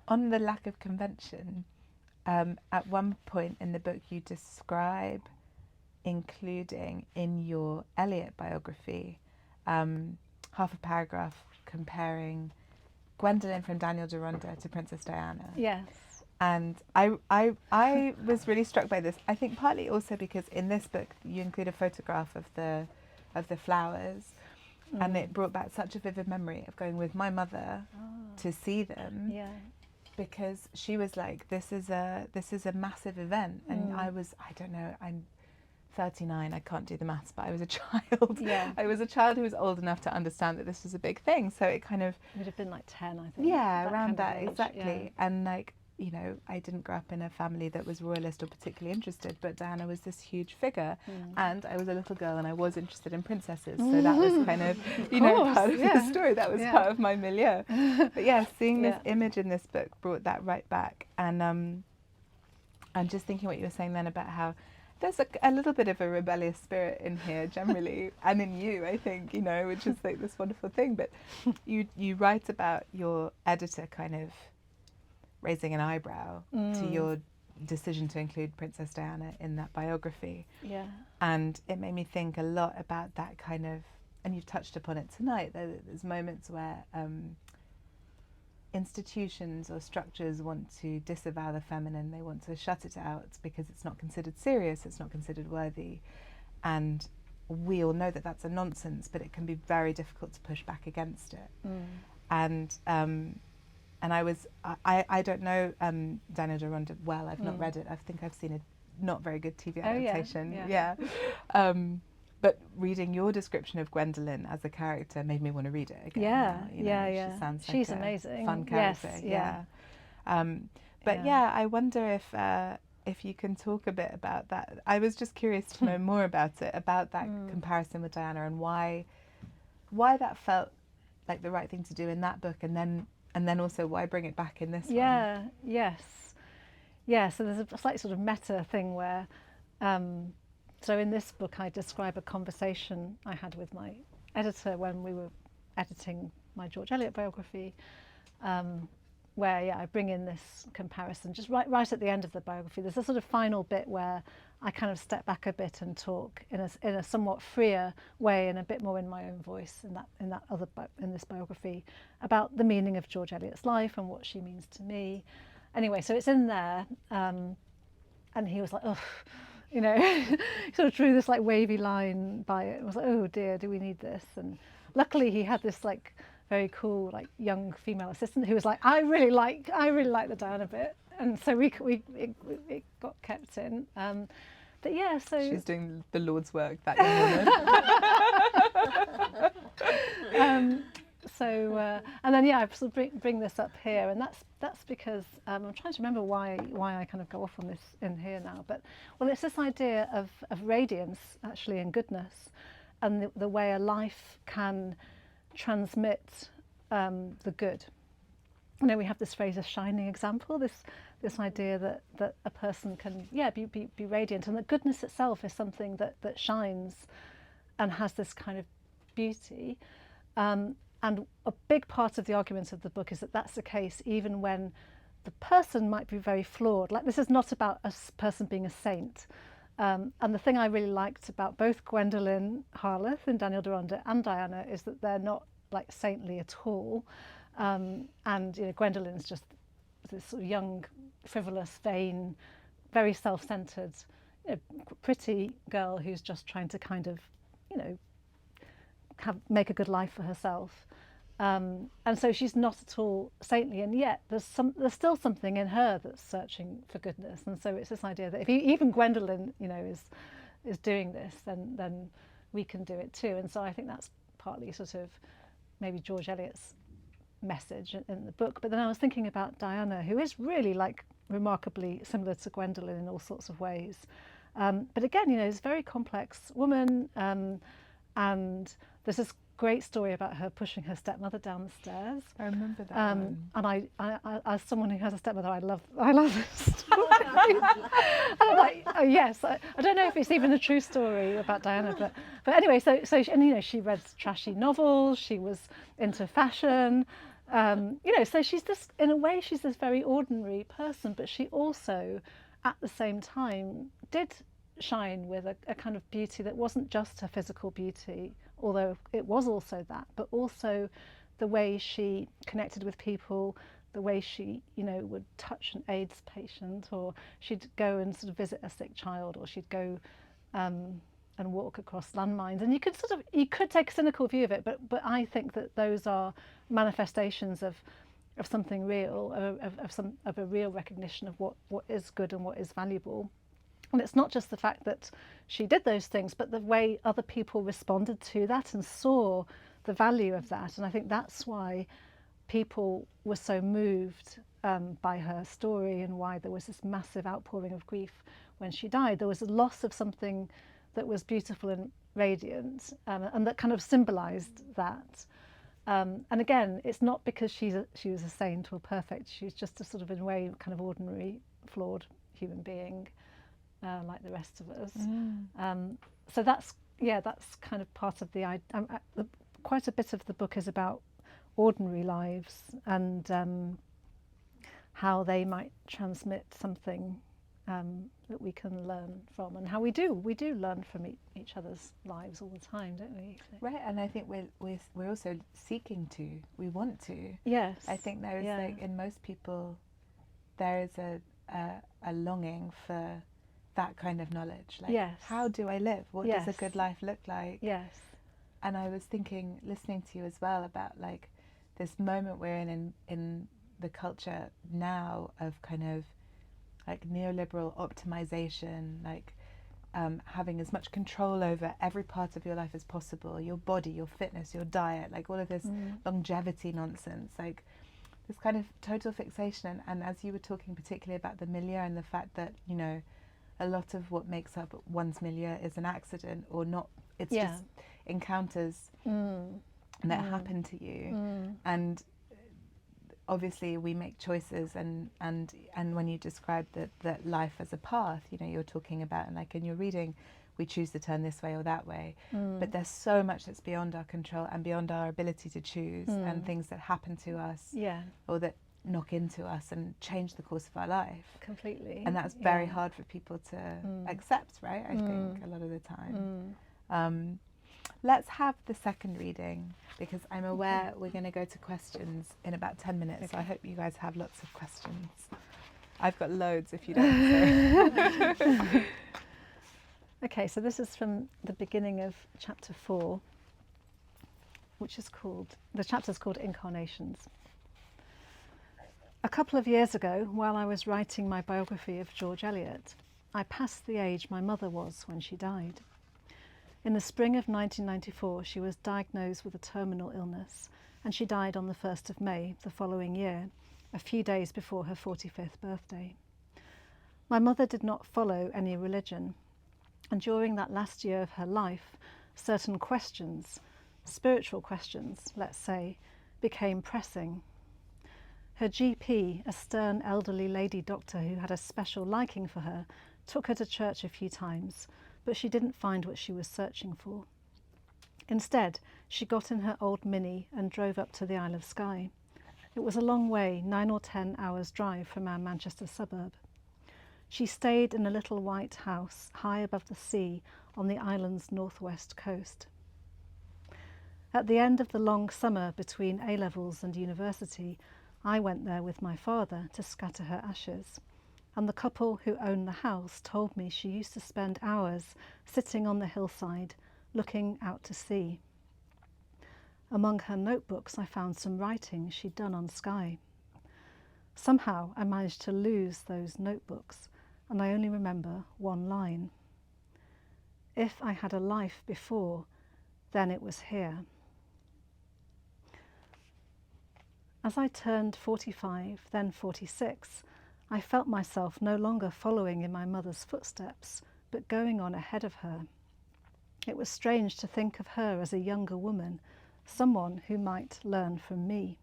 On the lack of convention, at one point in the book you describe including in your Eliot biography half a paragraph comparing Gwendolen from Daniel Deronda to Princess Diana. Yes. And I was really struck by this. I think partly also because in this book you include a photograph of the flowers. And it brought back such a vivid memory of going with my mother to see them, because she was like, "This is a massive event," and I don't know, I'm 39, I can't do the maths, but I was a child. Yeah. I was a child who was old enough to understand that this was a big thing. So it kind of would have been like 10, I think. Yeah, around that age, exactly. And like, you know, I didn't grow up in a family that was royalist or particularly interested, but Diana was this huge figure, and I was a little girl and I was interested in princesses, so that was kind of, you know, part of the story. That was part of my milieu. But yeah, seeing this image in this book brought that right back. And I'm just thinking what you were saying then about how there's a little bit of a rebellious spirit in here generally, and in you, I think, you know, which is like this wonderful thing. But you write about your editor kind of raising an eyebrow to your decision to include Princess Diana in that biography. Yeah. And it made me think a lot about that kind of, and you've touched upon it tonight, there's moments where institutions or structures want to disavow the feminine, they want to shut it out because it's not considered serious, it's not considered worthy. And we all know that that's a nonsense, but it can be very difficult to push back against it. And I don't know Daniel Deronda well. I've not read it. I think I've seen a not very good TV adaptation. But reading your description of Gwendolen as a character made me want to read it again. She sounds like she's a amazing. fun character. Yes, I wonder if you can talk a bit about that. I was just curious to know more about it, about that comparison with Diana, and why that felt like the right thing to do in that book, and then And then also, why bring it back in this one? Yeah, yes. Yeah, so there's a slight sort of meta thing where, so in this book I describe a conversation I had with my editor when we were editing my George Eliot biography, where I bring in this comparison just right at the end of the biography. There's a sort of final bit where I kind of step back a bit and talk in a somewhat freer way and a bit more in my own voice in this biography about the meaning of George Eliot's life and what she means to me. Anyway, so it's in there, and he was like, "Ugh," he sort of drew this like wavy line by it. And was like, "Oh dear, do we need this?" And luckily, he had this like very cool like young female assistant who was like, "I really like the Diana bit," and so it got kept in. But yeah, so she's doing the Lord's work, that young woman. And then I sort of bring this up here, and that's because I'm trying to remember why I kind of go off on this in here now. But it's this idea of radiance actually and goodness, and the way a life can transmit the good. We have this phrase, a shining example. This idea that a person can be radiant, and that goodness itself is something that shines and has this kind of beauty. And a big part of the argument of the book is that that's the case even when the person might be very flawed. Like, this is not about a person being a saint. And the thing I really liked about both Gwendolen Harleth in Daniel Deronda and Diana is that they're not like saintly at all. And Gwendolen's just this sort of young, frivolous, vain, very self-centered, pretty girl who's just trying to kind of, make a good life for herself. And so she's not at all saintly, and yet there's still something in her that's searching for goodness. And so it's this idea that if even Gwendolen, is doing this, then we can do it too. And so I think that's partly sort of maybe George Eliot's message in the book. But then I was thinking about Diana, who is really like remarkably similar to Gwendolen in all sorts of ways. But again, is a very complex woman, and there's this great story about her pushing her stepmother down the stairs. I remember that one. And I, as someone who has a stepmother, I love this story. And I'm like, oh yes, I don't know if it's even a true story about Diana, but anyway, so she read trashy novels, she was into fashion, so she's this, in a way, she's this very ordinary person, but she also, at the same time, did shine with a kind of beauty that wasn't just her physical beauty, although it was also that, but also the way she connected with people, the way she, would touch an AIDS patient, or she'd go and sort of visit a sick child, or she'd go and walk across landmines. And you could take a cynical view of it, but I think that those are manifestations of something real, of a real recognition of what is good and what is valuable. And it's not just the fact that she did those things, but the way other people responded to that and saw the value of that. And I think that's why people were so moved by her story, and why there was this massive outpouring of grief when she died. There was a loss of something that was beautiful and radiant, and that kind of symbolized that. And again, it's not because she was a saint or perfect. She was just a sort of, in a way, kind of ordinary, flawed human being. Like the rest of us. So that's kind of part of the quite a bit of the book is about ordinary lives and how they might transmit something that we can learn from, and how we do learn from each other's lives all the time, don't we? Right, and I think we're also seeking to. We want to. Yes. I think there is like in most people, there is a longing for that kind of knowledge. Like, yes. How do I live? What does a good life look like? Yes. And I was thinking, listening to you as well, about like this moment we're in the culture now of kind of like neoliberal optimization, like having as much control over every part of your life as possible, your body, your fitness, your diet, like all of this longevity nonsense, like this kind of total fixation. And as you were talking particularly about the milieu and the fact that, a lot of what makes up one's milieu is an accident or not, it's just encounters that happen to you. And obviously we make choices, and when you describe that life as a path, you know, you're talking about, and like in your reading, we choose to turn this way or that way, but there's so much that's beyond our control and beyond our ability to choose, and things that happen to us, or that knock into us and change the course of our life completely. and that's very hard for people to accept, right? I think a lot of the time. Let's have the second reading, because I'm aware we're going to go to questions in about 10 minutes, so I hope you guys have lots of questions. I've got loads if you don't. So. Okay, so this is from the beginning of chapter 4, which is called, the chapter's called Incarnations. A couple of years ago, while I was writing my biography of George Eliot, I passed the age my mother was when she died. In the spring of 1994, she was diagnosed with a terminal illness, and she died on the 1st of May the following year, a few days before her 45th birthday. My mother did not follow any religion, and during that last year of her life, certain questions, spiritual questions, let's say, became pressing. Her GP, a stern elderly lady doctor who had a special liking for her, took her to church a few times, but she didn't find what she was searching for. Instead, she got in her old Mini and drove up to the Isle of Skye. It was a long way, 9 or 10 hours drive from our Manchester suburb. She stayed in a little white house high above the sea on the island's northwest coast. At the end of the long summer between A-levels and university, I went there with my father to scatter her ashes, and the couple who owned the house told me she used to spend hours sitting on the hillside, looking out to sea. Among her notebooks, I found some writing she'd done on Skye. Somehow I managed to lose those notebooks, and I only remember one line. If I had a life before, then it was here. As I turned 45, then 46, I felt myself no longer following in my mother's footsteps, but going on ahead of her. It was strange to think of her as a younger woman, someone who might learn from me.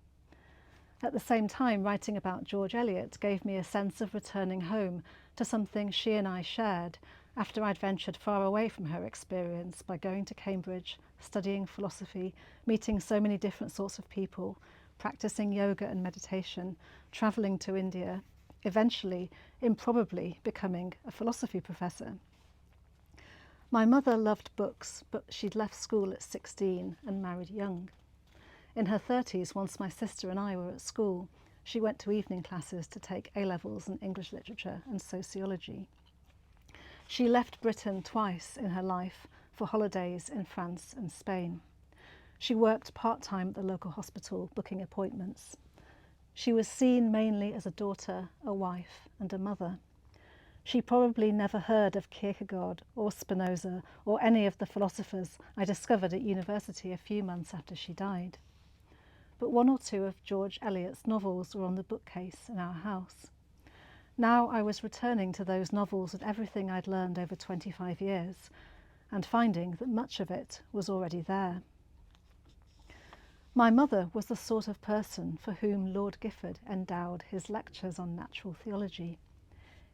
At the same time, writing about George Eliot gave me a sense of returning home to something she and I shared after I'd ventured far away from her experience by going to Cambridge, studying philosophy, meeting so many different sorts of people, practicing yoga and meditation, travelling to India, eventually, improbably, becoming a philosophy professor. My mother loved books, but she'd left school at 16 and married young. In her 30s, once my sister and I were at school, she went to evening classes to take A-levels in English literature and sociology. She left Britain twice in her life for holidays in France and Spain. She worked part-time at the local hospital, booking appointments. She was seen mainly as a daughter, a wife, and a mother. She probably never heard of Kierkegaard or Spinoza or any of the philosophers I discovered at university a few months after she died. But one or two of George Eliot's novels were on the bookcase in our house. Now I was returning to those novels and everything I'd learned over 25 years, and finding that much of it was already there. My mother was the sort of person for whom Lord Gifford endowed his lectures on natural theology.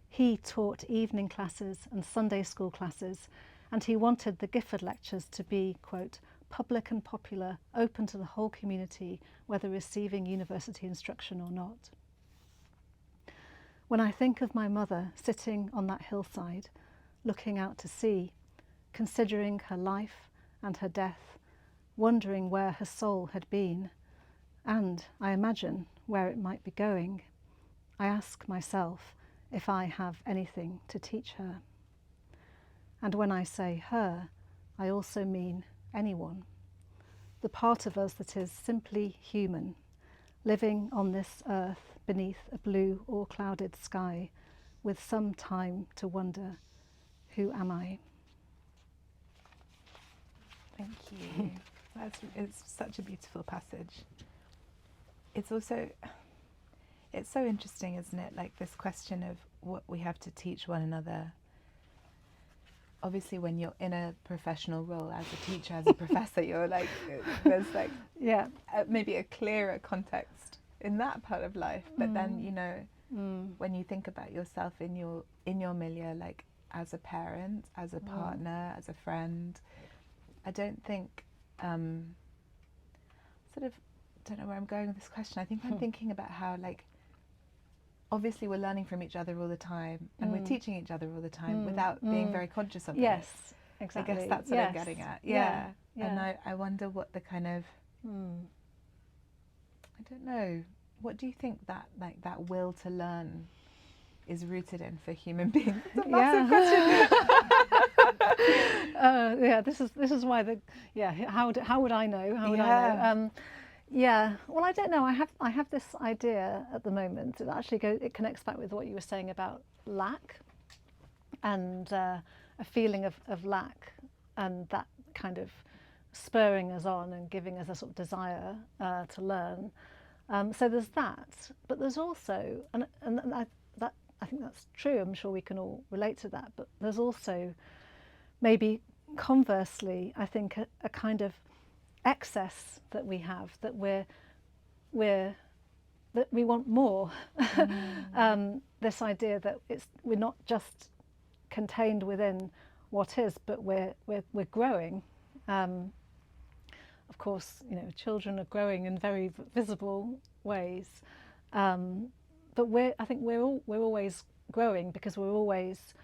He taught evening classes and Sunday school classes, and he wanted the Gifford lectures to be, quote, public and popular, open to the whole community, whether receiving university instruction or not. When I think of my mother sitting on that hillside, looking out to sea, considering her life and her death, wondering where her soul had been, and, I imagine, where it might be going, I ask myself if I have anything to teach her. And when I say her, I also mean anyone, the part of us that is simply human, living on this earth beneath a blue or clouded sky, with some time to wonder, who am I? Thank you. It's such a beautiful passage. It's also, it's so interesting, isn't it? Like this question of what we have to teach one another. Obviously, when you're in a professional role as a teacher, as a professor, you're like, there's like, maybe a clearer context in that part of life. But then, you know, when you think about yourself in your milieu, like as a parent, as a partner, as a friend, I don't think, sort of, don't know where I'm going with this question. I think I'm thinking about how, like, obviously we're learning from each other all the time, and we're teaching each other all the time without being very conscious of it. Yes, exactly. I guess that's what I'm getting at. Yeah. And I wonder what the kind of, I don't know, what do you think that, like, that will to learn is rooted in for human beings? It's a massive question. This is why how would I know? How would I know? Well, I don't know. I have this idea at the moment. It connects back with what you were saying about lack, and a feeling of lack, and that kind of spurring us on and giving us a sort of desire to learn. So there's that, but there's also, and I think that's true. I'm sure we can all relate to that. But there's also, maybe conversely, I think a kind of excess that we have, that that we want more. This idea that we're not just contained within what is, but we're growing. Of course, you know, children are growing in very visible ways, but I think we're always growing, because we're always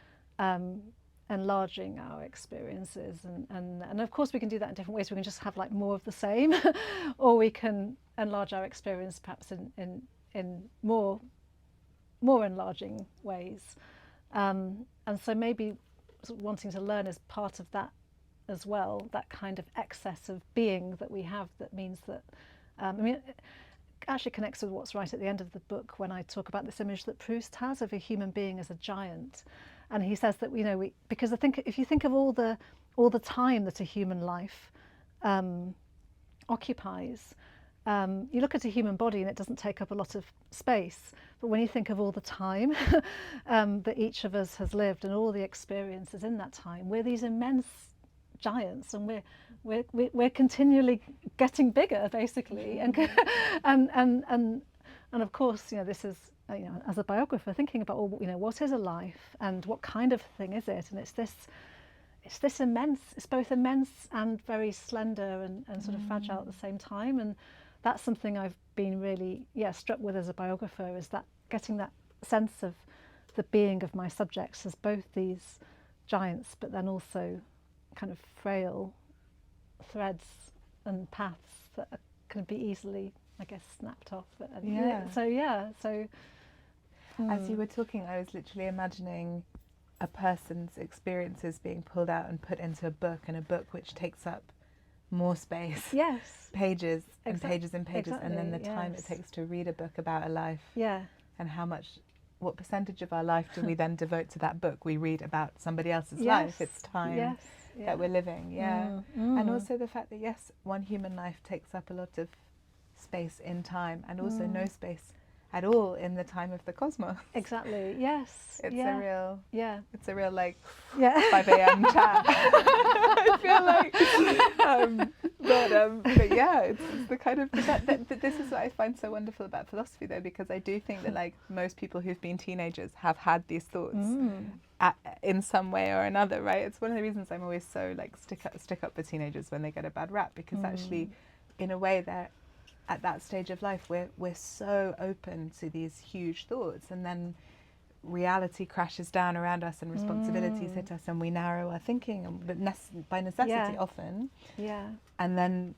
enlarging our experiences, and of course we can do that in different ways. We can just have like more of the same, or we can enlarge our experience perhaps in more enlarging ways, and so maybe sort of wanting to learn is part of that as well, that kind of excess of being that we have, that means that I mean, it actually connects with what's right at the end of the book, when I talk about this image that Proust has of a human being as a giant. And he says that, you know, because I think if you think of all the time that a human life occupies, you look at a human body and it doesn't take up a lot of space. But when you think of all the time that each of us has lived, and all the experiences in that time, we're these immense giants, and we're continually getting bigger, basically. And of course, you know, this is, you know, as a biographer, thinking about, you know, what is a life and what kind of thing is it? And it's this immense, it's both immense and very slender and sort of fragile at the same time. And that's something I've been really struck with as a biographer, is that getting that sense of the being of my subjects as both these giants, but then also kind of frail threads and paths that can be easily, I guess, snapped off. So as you were talking, I was literally imagining a person's experiences being pulled out and put into a book, and a book which takes up more space. Yes. Pages and pages and pages, and then the time it yes. takes to read a book about a life. Yeah. And what percentage of our life do we then devote to that book we read about somebody else's life? It's time that we're living. And also the fact that, yes, one human life takes up a lot of space in time, and also no space at all in the time of the cosmos. Exactly. Yes. It's a real like 5 a.m. chat. I feel like, but yeah, it's the kind of, but this is what I find so wonderful about philosophy, though, because I do think that, like, most people who've been teenagers have had these thoughts in some way or another, right? It's one of the reasons I'm always so like stick up for teenagers when they get a bad rap, because actually, in a way, they're at that stage of life, we're so open to these huge thoughts, and then reality crashes down around us, and responsibilities hit us, and we narrow our thinking, but by necessity often. Yeah. And then,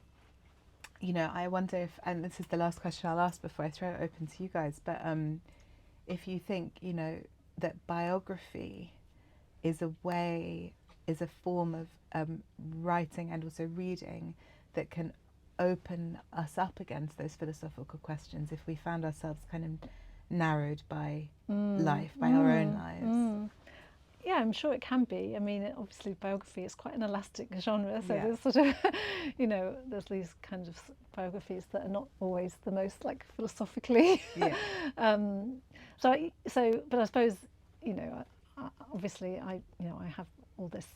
you know, I wonder if, and this is the last question I'll ask before I throw it open to you guys, but if you think, you know, that biography is a form of writing and also reading that can open us up against those philosophical questions, if we found ourselves kind of narrowed by life, by our own lives. Yeah, I'm sure it can be. I mean, obviously biography is quite an elastic genre, so there's sort of, you know, there's these kinds of biographies that are not always the most like philosophically. But I suppose, you know, obviously I have all this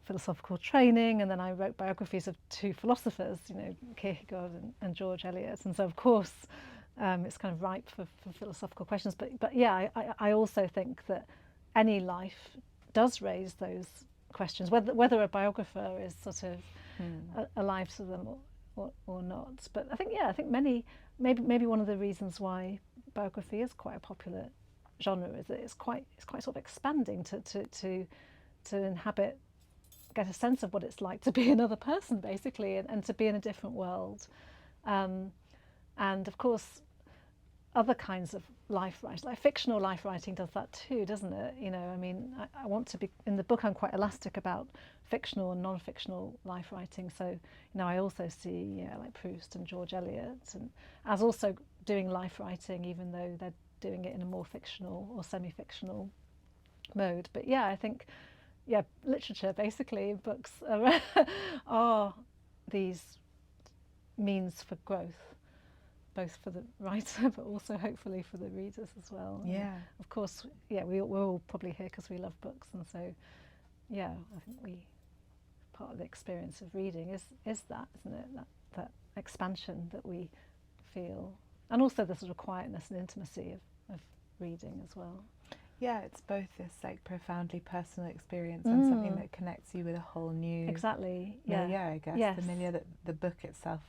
philosophical training, and then I wrote biographies of two philosophers, you know, Kierkegaard and George Eliot, and so of course It's kind of ripe for philosophical questions. But yeah, I also think that any life does raise those questions, whether a biographer is sort of alive to them or not. But I think maybe one of the reasons why biography is quite a popular genre is that it's quite sort of expanding to inhabit, get a sense of what it's like to be another person, basically, and to be in a different world. And of course, other kinds of life writing, like fictional life writing, does that too, doesn't it? You know, I mean, I want to be, in the book I'm quite elastic about fictional and non-fictional life writing. So, you know, I also see like Proust and George Eliot, and as also doing life writing, even though they're doing it in a more fictional or semi-fictional mode. But yeah, I think, literature, basically, books are these means for growth, both for the writer, but also hopefully for the readers as well. Yeah. And of course, we're all probably here because we love books, and so, I think part of the experience of reading is that, isn't it? That expansion that we feel, and also the sort of quietness and intimacy of reading as well. Yeah, it's both this like profoundly personal experience and something that connects you with a whole new milieu, I guess. Yes. The milieu that the book itself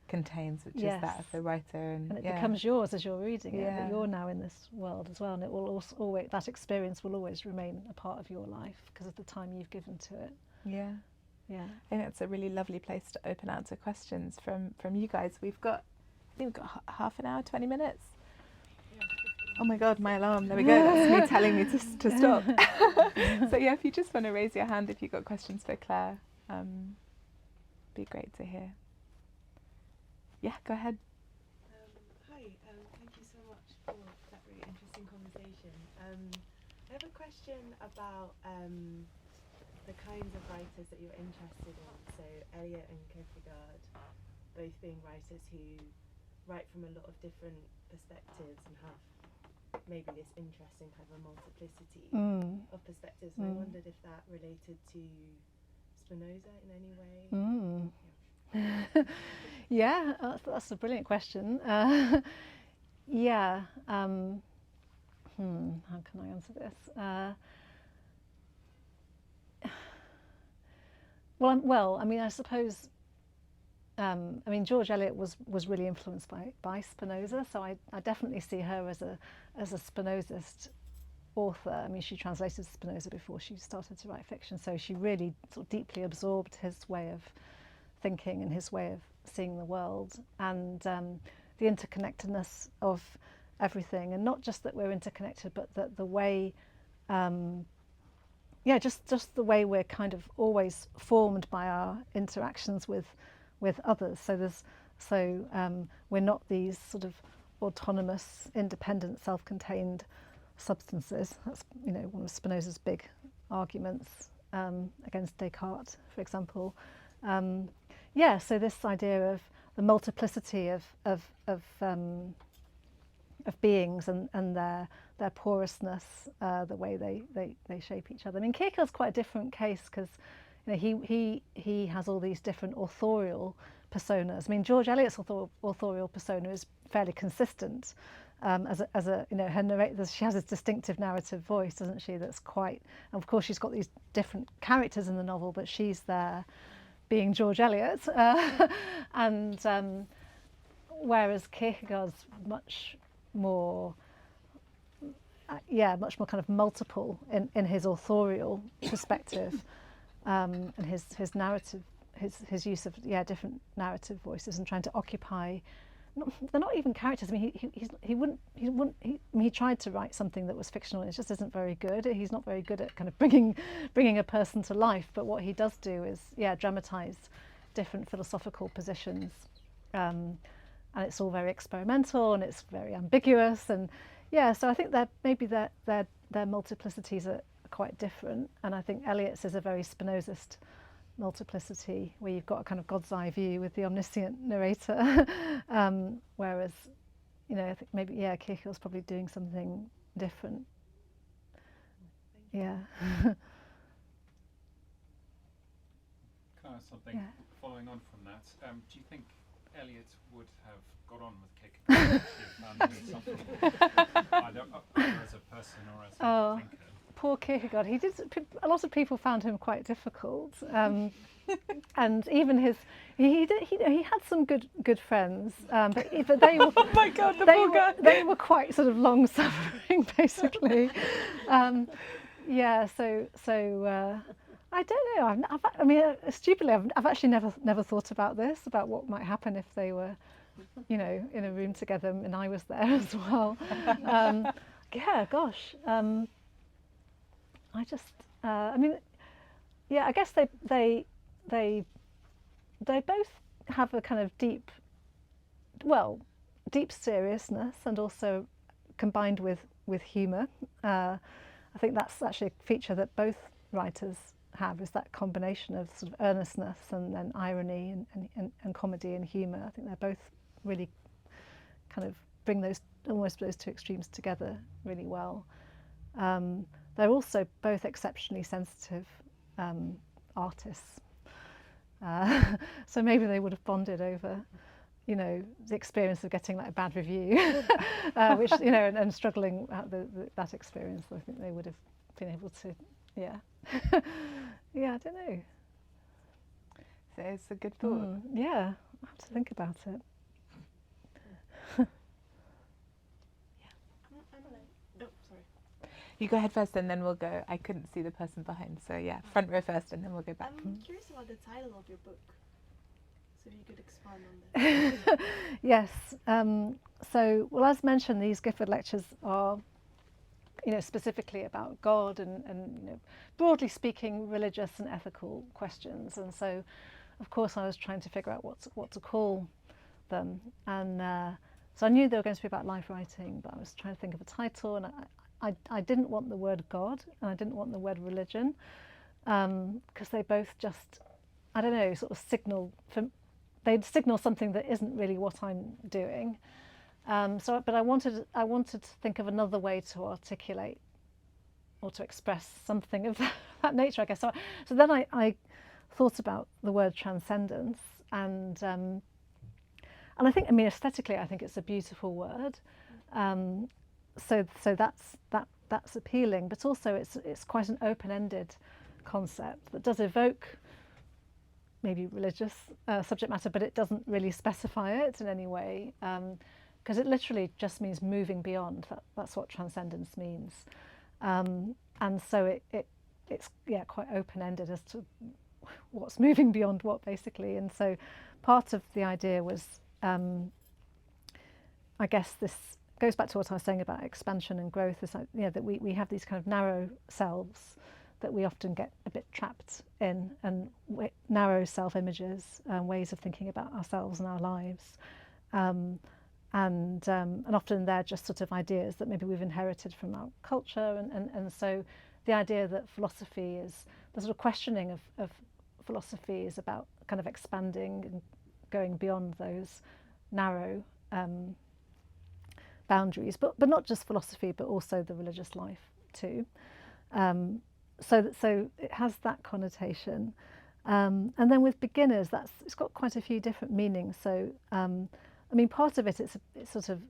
contains, which is that of the writer, and it becomes yours as you're reading it. Yeah. But you're now in this world as well, and it will also always, that experience will always remain a part of your life because of the time you've given to it. Yeah. Yeah. I think it's a really lovely place to open out to questions from you guys. I think we've got half an hour, 20 minutes. Oh my God, my alarm. There we go. That's me telling me to stop. So yeah, if you just want to raise your hand if you've got questions for Claire, be great to hear. Yeah, go ahead. Hi, thank you so much for that really interesting conversation. I have a question about the kinds of writers that you're interested in. So Eliot and Kierkegaard, both being writers who write from a lot of different perspectives and have maybe this interesting kind of a multiplicity of perspectives. And I wondered if that related to Spinoza in any way. Yeah, that's a brilliant question. How can I answer this? Well, I mean, I suppose. George Eliot was really influenced by Spinoza, so I definitely see her as a Spinozist author. I mean, she translated Spinoza before she started to write fiction, so she really sort of deeply absorbed his way of thinking and his way of seeing the world, and the interconnectedness of everything, and not just that we're interconnected, but that the way, just the way we're kind of always formed by our interactions with others. So we're not these sort of autonomous, independent, self-contained substances. That's one of Spinoza's big arguments against Descartes, for example. So this idea of the multiplicity of beings and their porousness, the way they shape each other. I mean, Kierkegaard's quite a different case because he has all these different authorial personas. I mean, George Eliot's authorial persona is fairly consistent. As a her narrator, she has this distinctive narrative voice, doesn't she? That's quite, and of course she's got these different characters in the novel, but she's there being George Eliot, and whereas Kierkegaard's much more kind of multiple in his authorial perspective, and his narrative, his use of different narrative voices and trying to occupy. They're not even characters. I mean, he tried to write something that was fictional, and it just isn't very good. He's not very good at kind of bringing a person to life. But what he does do is dramatize different philosophical positions, and it's all very experimental and it's very ambiguous. And so I think that maybe their multiplicities are quite different. And I think Eliot's is a very Spinozist multiplicity, where you've got a kind of God's eye view with the omniscient narrator, whereas I think maybe Kierkegaard's probably doing something different. Can I ask something following on from that? Do you think Eliot would have got on with Kate if she had found him insufferable, either as a person or as a thinker. Poor Kierkegaard. He did. A lot of people found him quite difficult, and even he had some good friends, but they were Oh my God, the they poor were, guy. they were quite sort of long suffering, basically. Yeah. So I don't know. I mean, stupidly, I've actually never thought about this, about what might happen if they were, in a room together and I was there as well. Yeah. Gosh. I just, I mean, yeah, I guess they both have a kind of deep seriousness, and also combined with humour. I think that's actually a feature that both writers have, is that combination of sort of earnestness and then irony and comedy and humour. I think they're both really kind of bring almost those two extremes together really well. They're also both exceptionally sensitive artists, so maybe they would have bonded over, the experience of getting like a bad review, which and struggling at that experience. I think they would have been able to, yeah, yeah. I don't know. So it's a good thought. Yeah, I have to think about it. You go ahead first and then we'll go. I couldn't see the person behind, so yeah, front row first and then we'll go back. I'm curious about the title of your book, so if you could expand on that. Yes. So, well, as mentioned, these Gifford lectures are, specifically about God and broadly speaking, religious and ethical questions. And so, of course, I was trying to figure out what to call them. And so I knew they were going to be about life writing, but I was trying to think of a title, and I didn't want the word God, and I didn't want the word religion, because they both just, I don't know, sort of they'd signal something that isn't really what I'm doing. But I wanted to think of another way to articulate or to express something of that nature, I guess. So then I thought about the word transcendence, and I think, aesthetically, I think it's a beautiful word. So that's appealing, but also it's quite an open-ended concept that does evoke maybe religious subject matter, but it doesn't really specify it in any way, because it literally just means moving beyond. That's what transcendence means, and so it's quite open-ended as to what's moving beyond what, basically. And so part of the idea was, I guess this goes back to what I was saying about expansion and growth, is that we have these kind of narrow selves that we often get a bit trapped in, and narrow self-images and ways of thinking about ourselves and our lives, and often they're just sort of ideas that maybe we've inherited from our culture, and so the idea that philosophy is the sort of questioning of philosophy is about kind of expanding and going beyond those narrow boundaries, but not just philosophy, but also the religious life too. So it has that connotation, and then with beginners, it's got quite a few different meanings. So part of it's sort of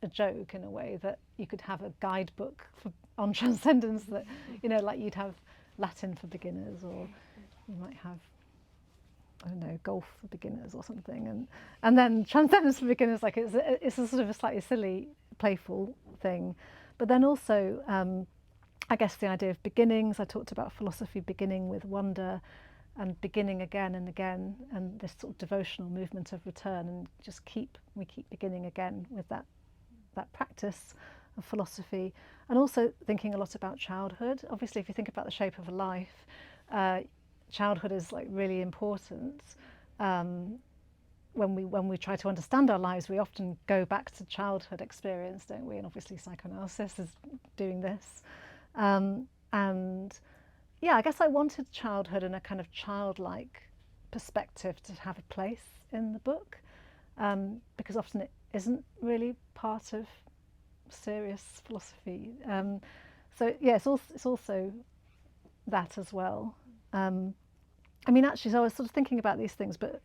a joke in a way, that you could have a guidebook on transcendence, that like you'd have Latin for beginners, or you might have, I don't know, golf for beginners or something, and then transcendence for beginners, like it's a sort of a slightly silly, playful thing. But then also, I guess the idea of beginnings. I talked about philosophy beginning with wonder, and beginning again and again, and this sort of devotional movement of return, and we keep beginning again with that practice of philosophy. And also thinking a lot about childhood. Obviously, if you think about the shape of a life, childhood is like really important. When we try to understand our lives, we often go back to childhood experience, don't we? And obviously psychoanalysis is doing this. And yeah, I guess I wanted childhood in a kind of childlike perspective to have a place in the book, because often it isn't really part of serious philosophy. So yeah, it's also that as well. Actually, so I was sort of thinking about these things, but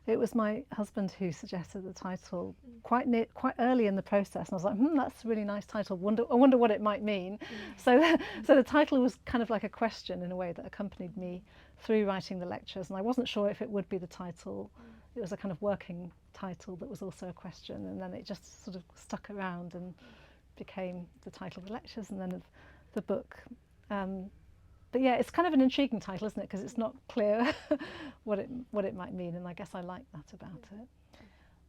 It was my husband who suggested the title quite early in the process, and I was like, that's a really nice title. I wonder what it might mean. So the title was kind of like a question in a way that accompanied me through writing the lectures, and I wasn't sure if it would be the title. It was a kind of working title that was also a question, and then it just sort of stuck around and became the title of the lectures and then of the book. But yeah, it's kind of an intriguing title, isn't it? Because it's not clear what it might mean, and I guess I like that about it.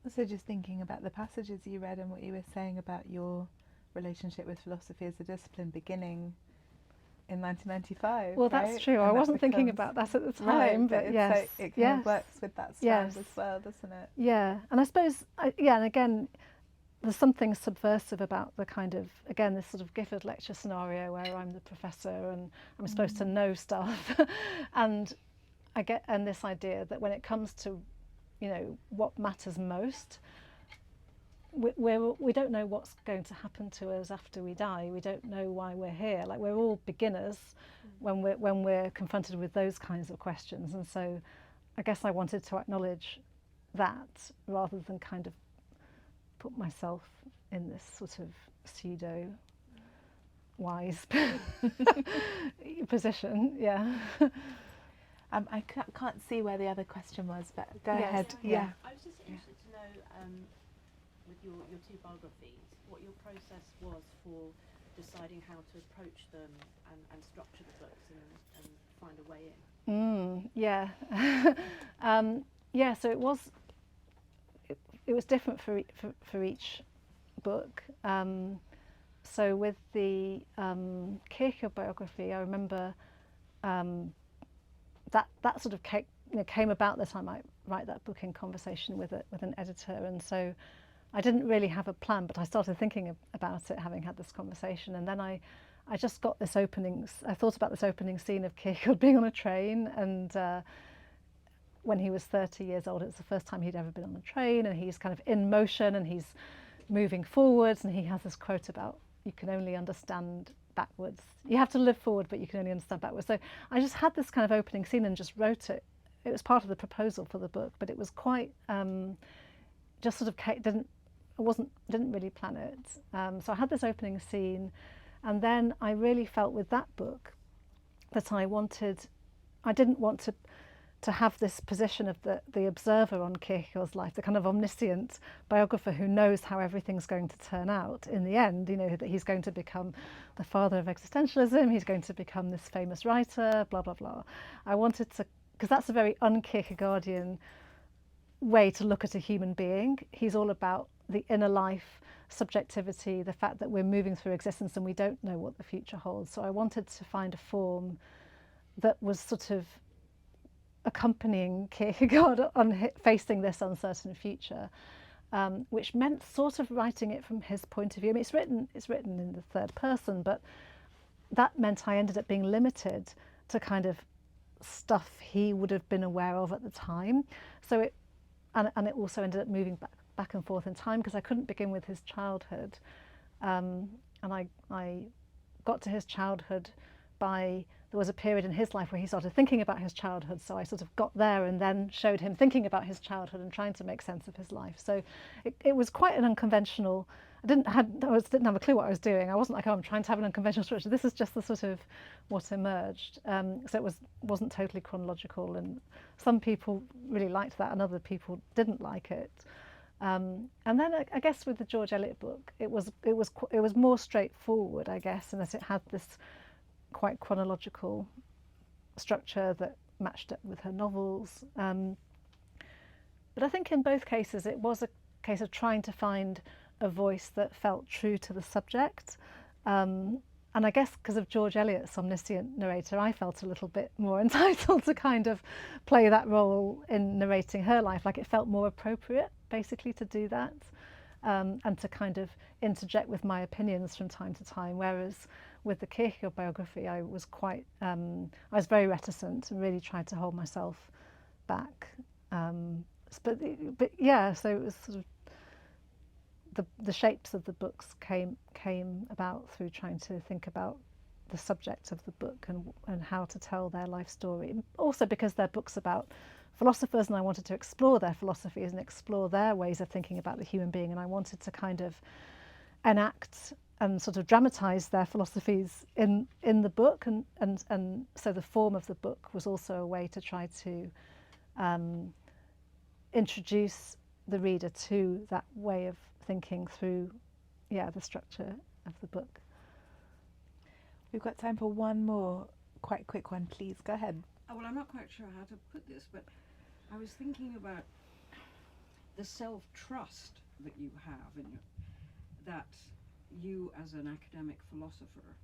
Also, just thinking about the passages you read and what you were saying about your relationship with philosophy as a discipline beginning in 1995. Well, right? that's true. And I that wasn't thinking becomes- about that at the time, right, but it's yes, like it kind of works with that strand Yes. as well, doesn't it? Yeah, and I suppose, and again, there's something subversive about the kind of, again, this sort of Gifford lecture scenario where I'm the professor and I'm supposed to know stuff. And this idea that when it comes to, what matters most, we don't know what's going to happen to us after we die. We don't know why we're here. Like, we're all beginners when we're confronted with those kinds of questions. And so I guess I wanted to acknowledge that rather than kind of put myself in this sort of pseudo wise position. Yeah. I can't see where the other question was, but go Yes. ahead. Yeah. I was just interested to know, with your two biographies, what your process was for deciding how to approach them and structure the books and find a way in. Yeah, so it was different for each book. So with the Kierkegaard biography, I remember that sort of came about the time I write that book in conversation with an editor, and so I didn't really have a plan, but I started thinking about it having had this conversation, and then I just got this I thought about this opening scene of Kierkegaard being on a train, and when he was 30 years old, it's the first time he'd ever been on a train, and he's kind of in motion and he's moving forwards, and he has this quote about, you can only understand backwards. You have to live forward, but you can only understand backwards. So I just had this kind of opening scene and just wrote it. It was part of the proposal for the book, but it was quite, just sort of didn't really plan it. So I had this opening scene, and then I really felt with that book that I didn't want to have this position of the observer on Kierkegaard's life, the kind of omniscient biographer who knows how everything's going to turn out in the end, that he's going to become the father of existentialism, he's going to become this famous writer, blah, blah, blah. I wanted to, because that's a very un-Kierkegaardian way to look at a human being. He's all about the inner life, subjectivity, the fact that we're moving through existence and we don't know what the future holds. So I wanted to find a form that was sort of accompanying Kierkegaard on facing this uncertain future, which meant sort of writing it from his point of view. I mean, it's written in the third person, but that meant I ended up being limited to kind of stuff he would have been aware of at the time. So it also ended up moving back and forth in time, because I couldn't begin with his childhood, and I got to his childhood there was a period in his life where he started thinking about his childhood, so I sort of got there and then showed him thinking about his childhood and trying to make sense of his life. So it was quite an unconventional. I didn't have a clue what I was doing. I wasn't like, I'm trying to have an unconventional structure. This is just the sort of what emerged. So it wasn't totally chronological, and some people really liked that and other people didn't like it. And then I guess with the George Eliot book, it was more straightforward, I guess, in that it had this quite chronological structure that matched up with her novels. But I think in both cases it was a case of trying to find a voice that felt true to the subject. And I guess because of George Eliot's omniscient narrator, I felt a little bit more entitled to kind of play that role in narrating her life. Like, it felt more appropriate, basically, to do that, and to kind of interject with my opinions from time to time. Whereas with the Kierkegaard biography, I was very reticent and really tried to hold myself back. But yeah, so it was sort of the shapes of the books came about through trying to think about the subject of the book and how to tell their life story. Also because they're books about philosophers, and I wanted to explore their philosophies and explore their ways of thinking about the human being, and I wanted to kind of enact and sort of dramatize their philosophies in the book, and so the form of the book was also a way to try to introduce the reader to that way of thinking through the structure of the book. We've got time for one more quite quick one, please. Go ahead. Well, I'm not quite sure how to put this, but I was thinking about the self-trust that you have, and that you, as an academic philosopher,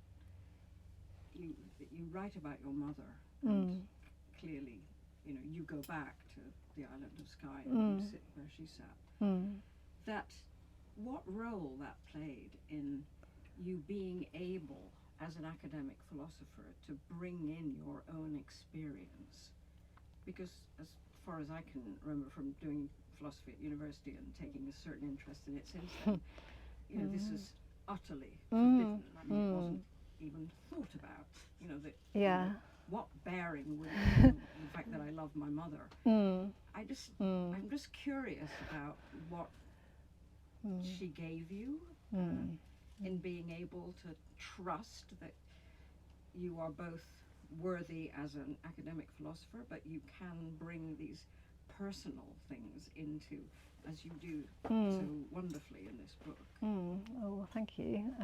you write about your mother, and clearly, you go back to the island of Skye and you sit where she sat. That what role that played in you being able, as an academic philosopher, to bring in your own experience, because as far as I can remember from doing philosophy at university and taking a certain interest in it since then, this is utterly forbidden. I mean, it wasn't even thought about. That what bearing would it have on the fact that I love my mother? I'm just curious about what she gave you. In being able to trust that you are both worthy as an academic philosopher, but you can bring these personal things into, as you do so wonderfully in this book. Oh, well, thank you.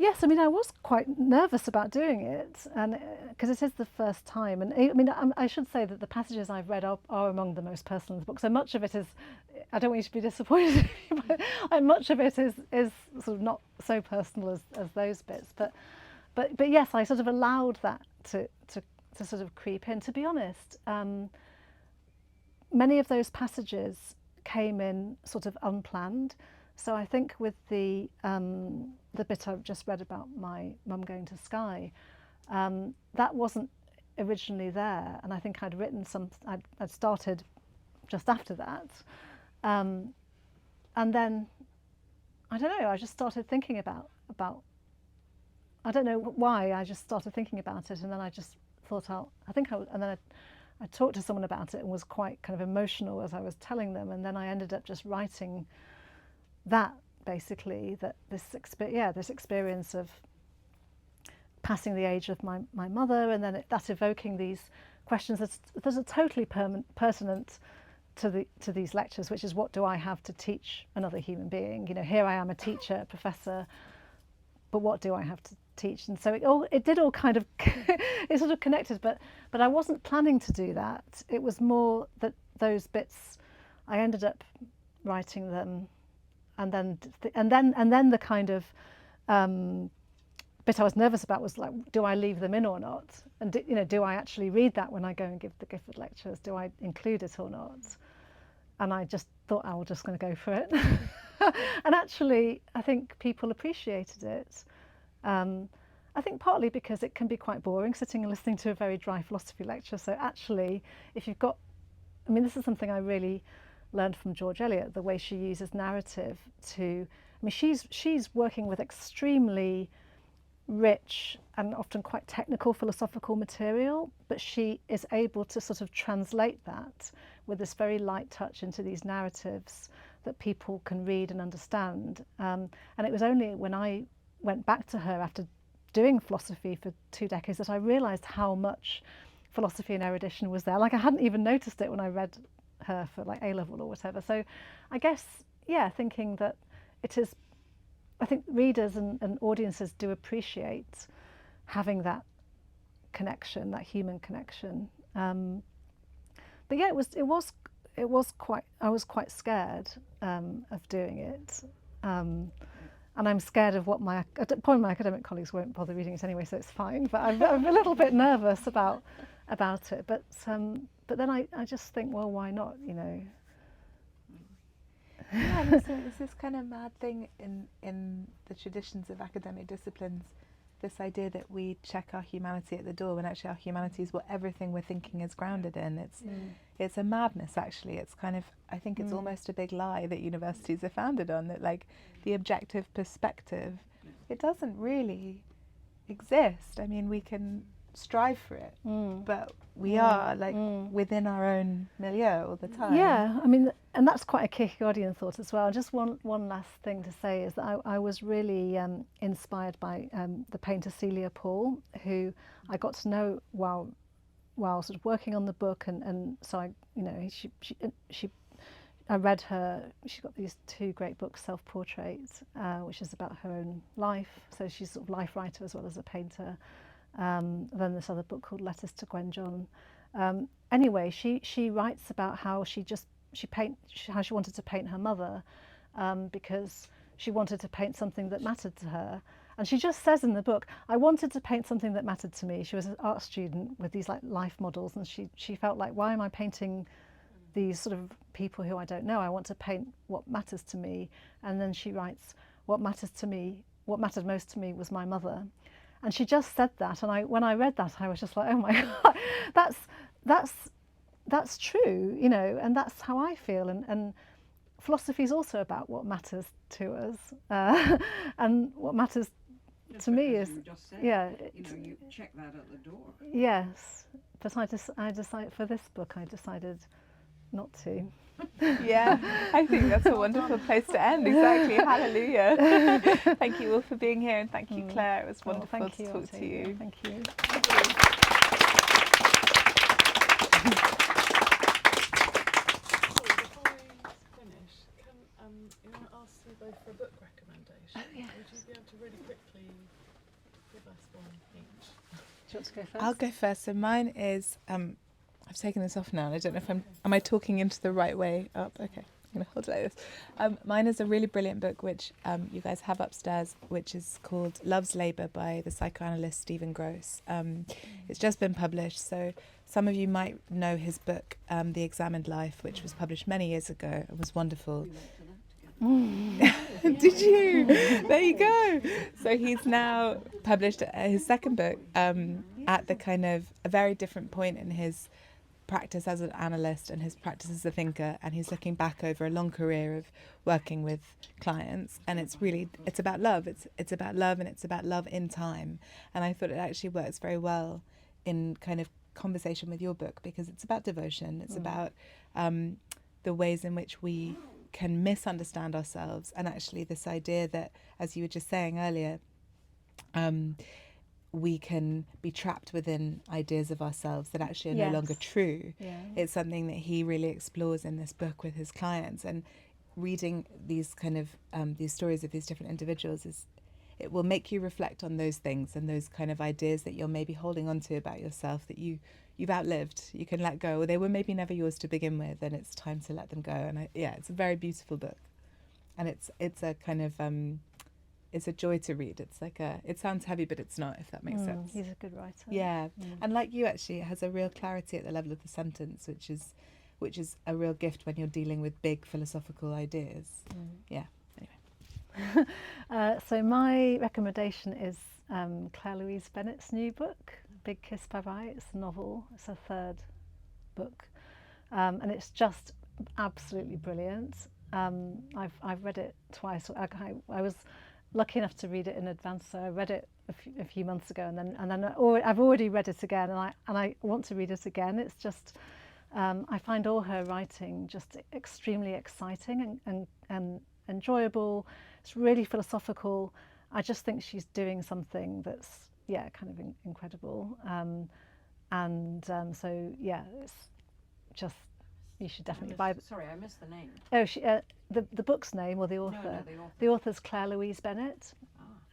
Yes, I mean, I was quite nervous about doing it, and because it is the first time. And I mean, I should say that the passages I've read are among the most personal in the book. So much of it is, I don't want you to be disappointed, but much of it is sort of not so personal as those bits. But yes, I sort of allowed that to sort of creep in. To be honest, many of those passages came in sort of unplanned. So I think with the bit I've just read about my mum going to Skye, that wasn't originally there, and I think I'd written I'd started just after that, and then I don't know, I just started thinking about I don't know why, I just started thinking about it, and then I just thought I talked to someone about it and was quite kind of emotional as I was telling them, and then I ended up just writing that, basically, that this experience of passing the age of my mother, and then that evoking these questions that are totally pertinent to these lectures, which is, what do I have to teach another human being? Here I am, a teacher, a professor, but what do I have to teach? And so it did all kind of it sort of connected, but I wasn't planning to do that. It was more that those bits, I ended up writing them. And then the kind of bit I was nervous about was like, do I leave them in or not? And do I actually read that when I go and give the Gifford lectures? Do I include it or not? And I just thought, I was just going to go for it. And actually, I think people appreciated it. I think partly because it can be quite boring sitting and listening to a very dry philosophy lecture. So actually, if you've got, I mean, this is something I really learned from George Eliot, the way she uses narrative to, I mean, she's working with extremely rich and often quite technical philosophical material, but she is able to sort of translate that with this very light touch into these narratives that people can read and understand. And it was only when I went back to her after doing philosophy for 2 decades that I realised how much philosophy and erudition was there. Like, I hadn't even noticed it when I read her for like A-level or whatever. So I guess, thinking that it is, I think readers and audiences do appreciate having that connection, that human connection. But yeah, it was quite, I was quite scared of doing it. And I'm scared of what at the point my academic colleagues won't bother reading it anyway, so it's fine. But I'm a little bit nervous about it. But then I just think, well, why not, Yeah, there's this kind of mad thing in the traditions of academic disciplines, this idea that we check our humanity at the door, when actually our humanity is what everything we're thinking is grounded in. It's a madness, actually. It's kind of, I think it's almost a big lie that universities are founded on, that like the objective perspective, it doesn't really exist. I mean, we can strive for it, but we are like within our own milieu all the time. Yeah, I mean, and that's quite a Kierkegaardian thought as well. Just one last thing to say is that I was really inspired by the painter Celia Paul, who I got to know while sort of working on the book, and so I, you know, I read her. She's got these two great books, Self Portraits, which is about her own life. So she's sort of life writer as well as a painter. Then this other book called Letters to Gwen John. Anyway, she writes about how she wanted to paint her mother because she wanted to paint something that mattered to her. And she just says in the book, I wanted to paint something that mattered to me. She was an art student with these like life models, and she felt like, why am I painting these sort of people who I don't know? I want to paint what matters to me. And then she writes, what mattered most to me was my mother. And she just said that, and when I read that, I was just like, oh my God, that's true, you know, and that's how I feel. And philosophy is also about what matters to us, and what matters to me is, you just said, yeah, you know, you check that at the door. yes. But I decided for this book, I decided not to. Yeah, I think that's a wonderful place to end. Exactly. Hallelujah. Thank you all for being here, and thank you, Claire. It was wonderful to talk to you. Thank you. Before we finish, can I ask you both for a book recommendation? Oh, yes. Would you be able to really quickly give us one each? Do you want to go first? I'll go first. So mine is, I've taken this off now, and I don't know if am I talking into the right way up? Okay, I'm going to hold it like this. Mine is a really brilliant book, which you guys have upstairs, which is called Love's Labour by the psychoanalyst Stephen Gross. It's just been published, so some of you might know his book, The Examined Life, which was published many years ago. It was wonderful. Did you? There you go. So he's now published his second book at the kind of a very different point in his practice as an analyst and his practice as a thinker, and he's looking back over a long career of working with clients, and it's about love. It's about love, and it's about love in time. And I thought it actually works very well in kind of conversation with your book, because it's about devotion. It's about the ways in which we can misunderstand ourselves, and actually this idea that, as you were just saying earlier, we can be trapped within ideas of ourselves that actually are no longer true. Yeah. It's something that he really explores in this book with his clients, and reading these kind of these stories of these different individuals it will make you reflect on those things and those kind of ideas that you're maybe holding on to about yourself that you've outlived. You can let go, or they were maybe never yours to begin with, and it's time to let them go. And it's a very beautiful book, and it's a kind of it's a joy to read. It's like it sounds heavy, but it's not, if that makes sense. He's a good writer. Yeah, and like you, actually, it has a real clarity at the level of the sentence, which is a real gift when you're dealing with big philosophical ideas. Yeah. Anyway. So my recommendation is Claire Louise Bennett's new book, Big Kiss Bye Bye. It's a novel. It's a third book, and it's just absolutely brilliant. I've read it twice. I was lucky enough to read it in advance, so I read it a few months ago, and then I've already read it again, and I want to read it again. It's just I find all her writing just extremely exciting and enjoyable. It's really philosophical. I just think she's doing something that's kind of incredible. So it's just, you should definitely buy it. Sorry, I missed the name. Oh, the book's name, or the author? No, the author's Clare Louise Bennett.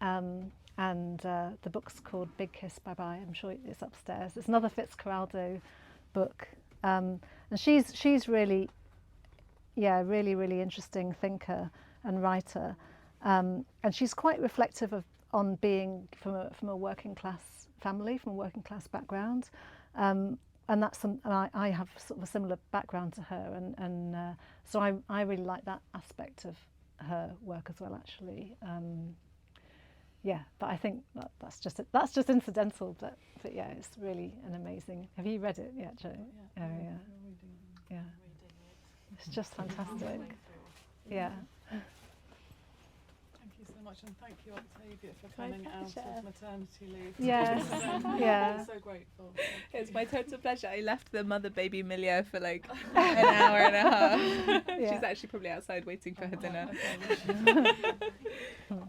And the book's called Big Kiss Bye Bye. I'm sure it's upstairs. It's another Fitzcarraldo book. And she's really, really interesting thinker and writer. And she's quite reflective on being from a working class family, from a working class background. And I have sort of a similar background to her, and so I really like that aspect of her work as well, actually. But I think that's just incidental, but yeah, it's really an amazing. Have you read it yet, Joe? Yeah. Yeah. It's just fantastic. Yeah. Thank you so much. much, and thank you, Octavia, for My coming out pleasure. of maternity leave. Yes, yeah. I'm so grateful. It's my total pleasure. I left the mother-baby milieu for like an hour and a half. Yeah. She's actually probably outside waiting for her dinner. Okay.